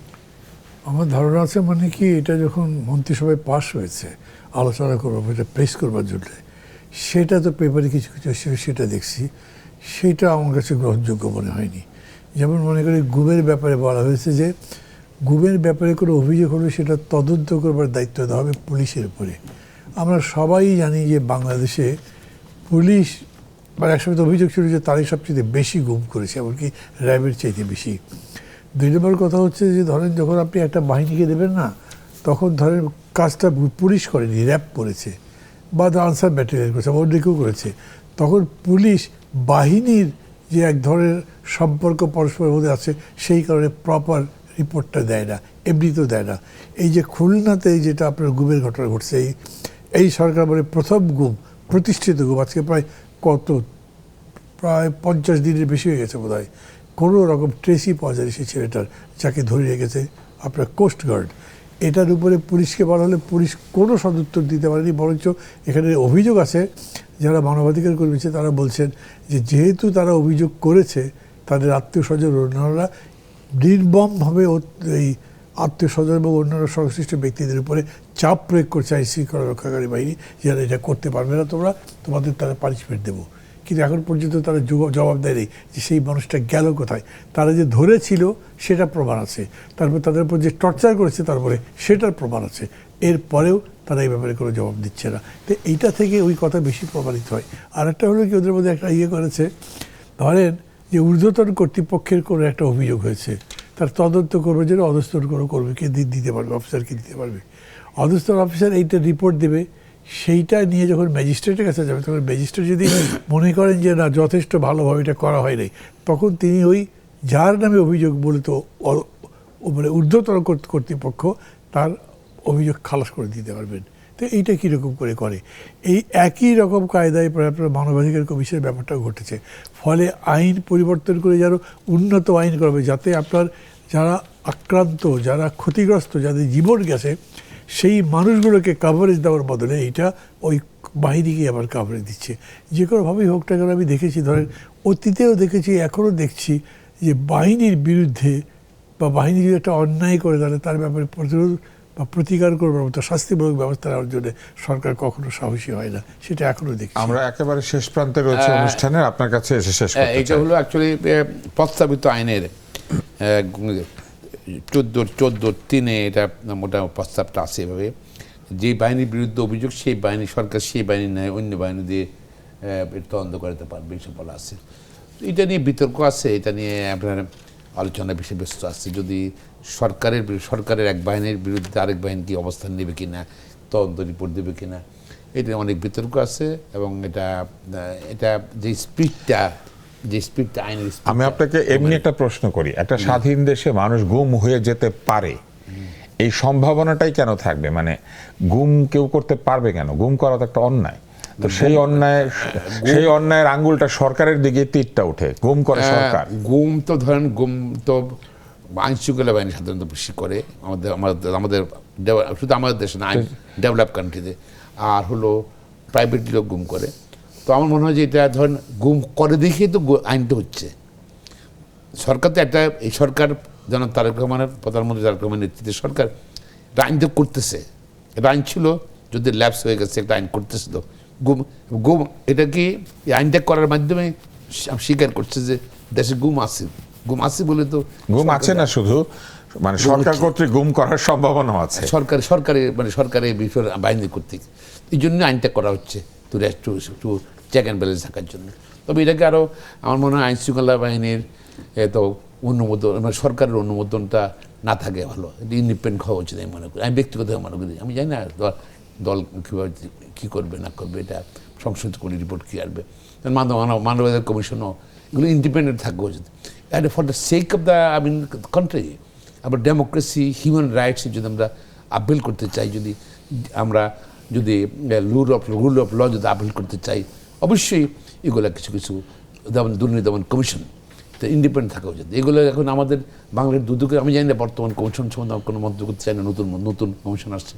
আমার ধারণা আছে, মানে কি, এটা যখন মন্ত্রিসভায় পাশ হয়েছে আলোচনা করবো, এটা প্রেস করবার জন্য, সেটা তো পেপারে কিছু কিছু সেটা দেখছি, সেটা আমার কাছে গ্রহণযোগ্য মনে হয়নি। যেমন মনে করি গুমের ব্যাপারে বলা হয়েছে যে গুমের ব্যাপারে কোনো অভিযোগ হলে সেটা তদন্ত করবার দায়িত্ব দেওয়া হবে পুলিশের উপরে। আমরা সবাই জানি যে বাংলাদেশে পুলিশ, মানে একসময় তো অভিযোগ ছিল যে তারাই সবচেয়ে বেশি গুম করেছে, এমনকি র্যাবের চাইতে বেশি। দুই নম্বর কথা হচ্ছে যে ধরেন যখন আপনি একটা বাহিনীকে দেবেন না, তখন ধরেন কাজটা পুলিশ করেনি, র্যাব করেছে বা আনসার ব্যাটালিয়ন করেছে, অন্য কেউ করেছে, তখন পুলিশ বাহিনীর যে এক ধরনের সম্পর্ক পরস্পরের মধ্যে আছে, সেই কারণে প্রপার রিপোর্টটা দেয় না, এমনিতেও দেয় না। এই যে খুলনাতে যেটা আপনার গুমের ঘটনা ঘটছে, এই সরকার মানে প্রথম গুম, প্রতিষ্ঠিত গুম, আজকে প্রায় 50 দিনের বেশি হয়ে গেছে বোধ হয়, কোনো রকম ট্রেসই পাওয়া যায় সেই ছেলেটার, যাকে ধরে রেখেছে আপনার কোস্টগার্ড। এটার উপরে পুলিশকে বলা হলে পুলিশ কোনো সদুত্তর দিতে পারেনি, বরঞ্চ এখানে অভিযোগ আছে, যারা মানবাধিকার কর্মী আছে তারা বলছেন যে যেহেতু তারা অভিযোগ করেছে, তাদের আত্মীয় স্বজন অন্যরা নির্মমভাবে এই আত্মীয় স্বজন এবং অন্যান্য সংশ্লিষ্ট ব্যক্তিদের উপরে চাপ প্রয়োগ করছে আইন শৃঙ্খলা রক্ষাকারী বাহিনী, যারা এটা করতে পারবে না, তোমাদের তারা পানিশমেন্ট দেবো। কিন্তু এখন পর্যন্ত তারা জবাব দেয়নি যে সেই মানুষটা গেল কোথায়। তারা যে ধরেছিল সেটা প্রমাণ আছে, তারপর তাদের উপর যে টর্চার করেছে তারপরে সেটার প্রমাণ আছে, এরপরেও তারা এই ব্যাপারে কোনো জবাব দিচ্ছে না। তো এইটা থেকে ওই কথা বেশি প্রমাণিত হয়। আর একটা হলো কি, ওদের মধ্যে একটা করেছে, ধরেন যে ঊর্ধ্বতন কর্তৃপক্ষের কোনো একটা অভিযোগ হয়েছে, তার তদন্ত করবে যেন অধস্তন কোনো কর্মীকে দিতে পারবে, অফিসারকে দিতে পারবে। অধস্তন অফিসার এইটা রিপোর্ট দেবে, সেইটা নিয়ে যখন ম্যাজিস্ট্রেটের কাছে যাবে, তখন ম্যাজিস্ট্রেট যদি মনে করেন যে না যথেষ্ট ভালোভাবে এটা করা হয়নি, তখন তিনি ওই যার নামে অভিযোগ মূলত মানে ঊর্ধ্বতন কর্তৃপক্ষ, তার অভিযোগ খালাস করে দিতে পারবেন। তো এইটা কীরকম করে এই একই রকম কায়দায় প্রায় আপনার মানবাধিকার কমিশনের ব্যাপারটাও ঘটেছে। ফলে আইন পরিবর্তন করে যেন উন্নত আইন করবে, যাতে আপনার যারা আক্রান্ত, যারা ক্ষতিগ্রস্ত, যাদের জীবন গেছে, সেই মানুষগুলোকে কাভারেজ দেওয়ার বদলে এইটা ওই বাহিনীকে আবার কাভারেজ দিচ্ছে। যে কোনোভাবেই হোক না কেন, আমি দেখেছি, ধরেন অতীতেও দেখেছি, এখনও দেখছি যে বাহিনীর বিরুদ্ধে বা বাহিনী যদি একটা অন্যায় করে, তাহলে তার ব্যাপারে প্রতিরোধ বা প্রতিকার করবার মতো শাস্তিমূলক ব্যবস্থা নেওয়ার জন্য সরকার কখনো সাহসী হয় না, সেটা এখনও দেখছি। আমরা একেবারে শেষ প্রান্তে রয়েছে অনুষ্ঠানের, আপনার কাছে এসে শেষ করতে চাই। এটা হলো অ্যাকচুয়ালি প্রস্তাবিত আইনের 14(3) এটা মোটা প্রস্তাবটা আছে এভাবে, যে বাহিনীর বিরুদ্ধে অভিযোগ, সেই বাহিনী সরকার সেই বাহিনী নেয় অন্য বাহিনী দিয়ে তদন্ত করতে পারবে, এইসব বলা আছে। এটা নিয়ে বিতর্ক আছে, এটা নিয়ে আপনার আলোচনা বিষয়বস্তু আছে। যদি সরকারের এক বাহিনীর বিরুদ্ধে আরেক বাহিনী কি অবস্থান নেবে কিনা, তদন্ত রিপোর্ট দেবে কিনা, এটা অনেক বিতর্ক আছে। এবং এটা যে স্পিডটা আইনের, আমি আপনাকে এমনি একটা প্রশ্ন করি, একটা স্বাধীন দেশে মানুষ গুম হয়ে যেতে পারে, এই সম্ভাবনাটাই কেন থাকবে? মানে গুম কেউ করতে পারবে কেন? গুম করা তো একটা অন্যায়, তো সেই অন্যায়ের আঙ্গুলটা সরকারের দিকে তীরটা উঠে, গুম করে সরকার। গুম তো ধরেন, গুম তো আইন শৃঙ্খলা বাহিনী সাধারণত বেশি করে আমাদের শুধু আমাদের দেশে না, ডেভেলপ কান্ট্রিতে। আর হলো প্রাইভেট লোক গুম করে। তো আমার মনে হয় যে এটা ধরেন গুম করে দেখিয়ে তো আইনটা হচ্ছে। সরকার তো একটা, এই সরকার যেন তারেক রহমানের, প্রধানমন্ত্রী তারেক রহমানের নেতৃত্বে সরকার এটা আইন তো করতেছে। এটা আইন ছিল, যদি ল্যাপস হয়ে গেছে, একটা আইন করতেছে। তো গুম এটা কি আইনটা করার মাধ্যমে স্বীকার করছে যে দেশে গুম আছে বলে তো গুম আছে না, শুধু মানে সরকার কর্তৃক গুম করার সম্ভাবনা আছে, সরকারের বিষয় বাহিনী কর্তৃক। এই জন্য আইনটা করা হচ্ছে, টু চেক অ্যান্ড ব্যালেন্স থাকার জন্য। তবে এটাকে আরও আমার মনে হয় আইন শৃঙ্খলা বাহিনীর এত অনুমোদন, মানে সরকারের অনুমোদনটা না থাকে ভালো, এটা ইন্ডিপেন্ডেন্ট হওয়া উচিত আমি মনে করি। আমি ব্যক্তিগতভাবে মনে করি, আমি জানি না দল কীভাবে কী করবে না করবে, এটা সংশোধিত করে রিপোর্ট কি আসবে, মানবাধিকার কমিশনও এগুলো ইন্ডিপেন্ডেন্ট থাকবে উচিত। And for the sake of the country, আবার ডেমোক্রেসি, হিউম্যান রাইটস যদি আমরা আপিল করতে চাই, আমরা যদি রুল অফ ল যদি আপিল করতে চাই, অবশ্যই এগুলো কিছু কিছু যেমন দুর্নীতি দমন কমিশন তো ইন্ডিপেন্ডেন্ট থাকা উচিত। এগুলো এখন আমাদের বাংলার দুদকে, আমি জানি না বর্তমান কমিশন সম্বন্ধে কোনো মন্তব্য করতে চাই না, নতুন কমিশন আসছে।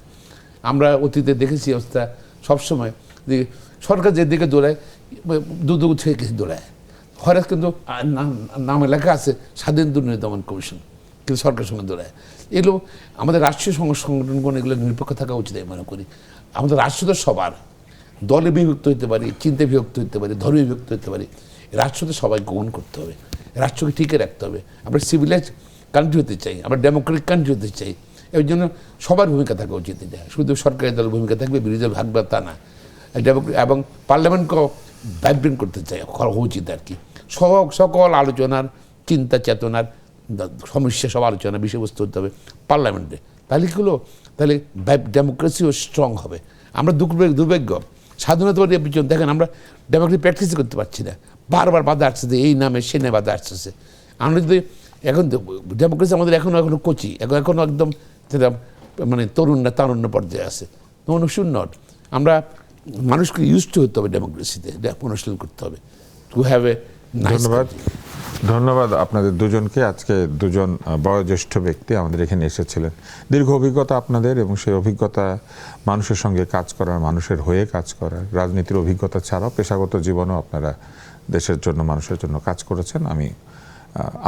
আমরা অতীতে দেখেছি অবস্থা সবসময় যে সরকার যেদিকে দৌড়ায় দুদক থেকে কিছু দৌড়ায়, হঠাৎ কিন্তু নামে লেখা আছে স্বাধীন দুর্নীতি দমন কমিশন, কিন্তু সরকারের সঙ্গে দৌড়ায়। এগুলো আমাদের রাষ্ট্রীয় সংগঠনগুলো এগুলো নিরপেক্ষ থাকা উচিত আমি মনে করি। আমাদের রাষ্ট্র তো সবার, দলে বিভক্ত হতে পারি, চিন্তায় বিভক্ত হতে পারি, ধর্মে বিভক্ত হতে পারি, রাষ্ট্রতে সবাই গ্রহণ করতে হবে, রাষ্ট্রকে টিকে রাখতে হবে। আমরা সিভিলাইজ কান্ট্রি হতে চাই, আমরা ডেমোক্রেটিক কান্ট্রি হতে চাই, এর জন্য সবার ভূমিকা থাকা উচিত। এটা শুধু সরকারি দলের ভূমিকা থাকবে, বিরোধী দল থাকবে তা না। এবং পার্লামেন্টকেও ভাইব্রেন্ট করতে চাই, হওয়া উচিত আর কি। সকল আলোচনার, চিন্তা চেতনার সমস্যা, সব আলোচনা বিষয়বস্তু হতে হবে পার্লামেন্টে। তাহলে কী হলো, তাহলে ডেমোক্রেসিও স্ট্রং হবে। আমরা দুর্ভাগ্য স্বাধীনতা পিছনে দেখেন, আমরা ডেমোক্রেসি প্র্যাকটিস করতে পারছি না, বারবার বাধা আসছে, এই নামে সে নামে বাধা আসতেছে। আমরা যদি এখন ডেমোক্রেসি আমাদের এখনো কচি, এখনো একদম যেটা মানে তারুণ্য পর্যায়ে আছে, শুড নট। আমরা মানুষকে ইউজ টু হতে হবে, ডেমোক্রেসিতে অনুশীলন করতে হবে, টু হ্যাভ এ নাইস। ধন্যবাদ আপনাদের দুজনকে। আজকে দুজন বয়োজ্যেষ্ঠ ব্যক্তি আমাদের এখানে এসেছিলেন, দীর্ঘ অভিজ্ঞতা আপনাদের, এবং সেই অভিজ্ঞতা মানুষের সঙ্গে কাজ করার, মানুষের হয়ে কাজ করার, রাজনীতির অভিজ্ঞতা ছাড়াও পেশাগত জীবনেও আপনারা দেশের জন্য, মানুষের জন্য কাজ করেছেন। আমি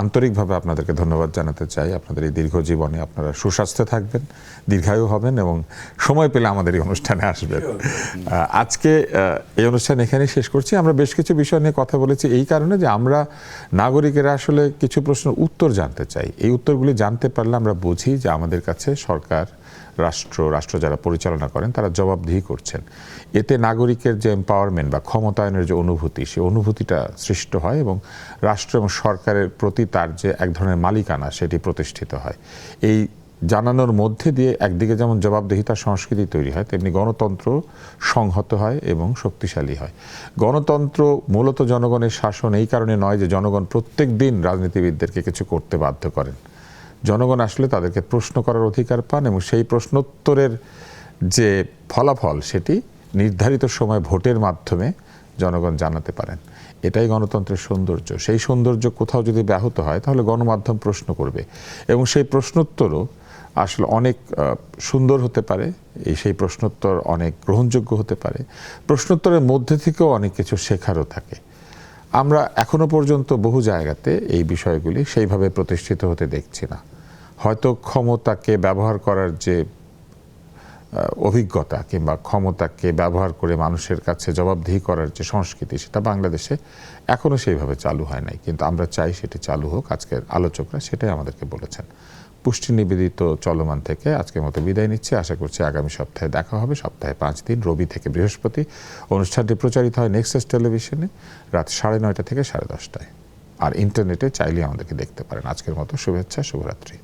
আন্তরিকভাবে আপনাদেরকে ধন্যবাদ জানাতে চাই। আপনাদের এই দীর্ঘ জীবনে আপনারা সুস্বাস্থ্যে থাকবেন, দীর্ঘায়ু হবেন, এবং সময় পেলে আমাদের এই অনুষ্ঠানে আসবেন। আজকে এই অনুষ্ঠান এখানেই শেষ করছি। আমরা বেশ কিছু বিষয় নিয়ে কথা বলেছি এই কারণে যে আমরা নাগরিকেরা আসলে কিছু প্রশ্নের উত্তর জানতে চাই। এই উত্তরগুলি জানতে পারলে আমরা বুঝি যে আমাদের কাছে সরকার, রাষ্ট্র যারা পরিচালনা করেন তারা জবাবদিহি করছেন। এতে নাগরিকের যে এম্পাওয়ারমেন্ট বা ক্ষমতায়নের যে অনুভূতি, সেই অনুভূতিটা সৃষ্ট হয়, এবং রাষ্ট্র এবং সরকারের প্রতি তার যে এক ধরনের মালিকানা সেটি প্রতিষ্ঠিত হয়। এই জানানোর মধ্যে দিয়ে একদিকে যেমন জবাবদিহিতার সংস্কৃতি তৈরি হয়, তেমনি গণতন্ত্র সংহত হয় এবং শক্তিশালী হয়। গণতন্ত্র মূলত জনগণের শাসন এই কারণে নয় যে জনগণ প্রত্যেক দিন রাজনীতিবিদদেরকে কিছু করতে বাধ্য করেন। জনগণ আসলে তাদেরকে প্রশ্ন করার অধিকার পান, এবং সেই প্রশ্নোত্তরের যে ফলাফল সেটি নির্ধারিত সময় ভোটের মাধ্যমে জনগণ জানাতে পারেন। এটাই গণতন্ত্রের সৌন্দর্য। সেই সৌন্দর্য কোথাও যদি ব্যাহত হয় তাহলে গণমাধ্যম প্রশ্ন করবে, এবং সেই প্রশ্নোত্তরও আসলে অনেক সুন্দর হতে পারে, সেই প্রশ্নোত্তর অনেক গ্রহণযোগ্য হতে পারে। প্রশ্নোত্তরের মধ্যে থেকেও অনেক কিছু শেখারও থাকে। আমরা এখনো পর্যন্ত বহু জায়গাতে এই বিষয়গুলি সেইভাবে প্রতিষ্ঠিত হতে দেখছি না। হয়তো ক্ষমতাকে ব্যবহার করার যে অভিজ্ঞতা, কিংবা ক্ষমতাকে ব্যবহার করে মানুষের কাছে জবাবদিহি করার যে সংস্কৃতি, সেটা বাংলাদেশে এখনো সেইভাবে চালু হয় নাই, কিন্তু আমরা চাই সেটি চালু হোক। আজকের আলোচকরা সেটাই আমাদেরকে বলেছেন। পুষ্টি নিবেদিত চলমান থেকে আজকের মতো বিদায় নিচ্ছি। আশা করছি আগামী সপ্তাহে দেখা হবে, সপ্তাহে 5 দিন, রবি থেকে বৃহস্পতি। অনুষ্ঠানটি প্রচারিত হয় নেক্সাস টেলিভিশনে রাত 9:30 থেকে 10:30টায়, আর ইন্টারনেটে চাইলে আমাদেরকে দেখতে পারেন। আজকের মতো শুভেচ্ছা, শুভরাত্রি।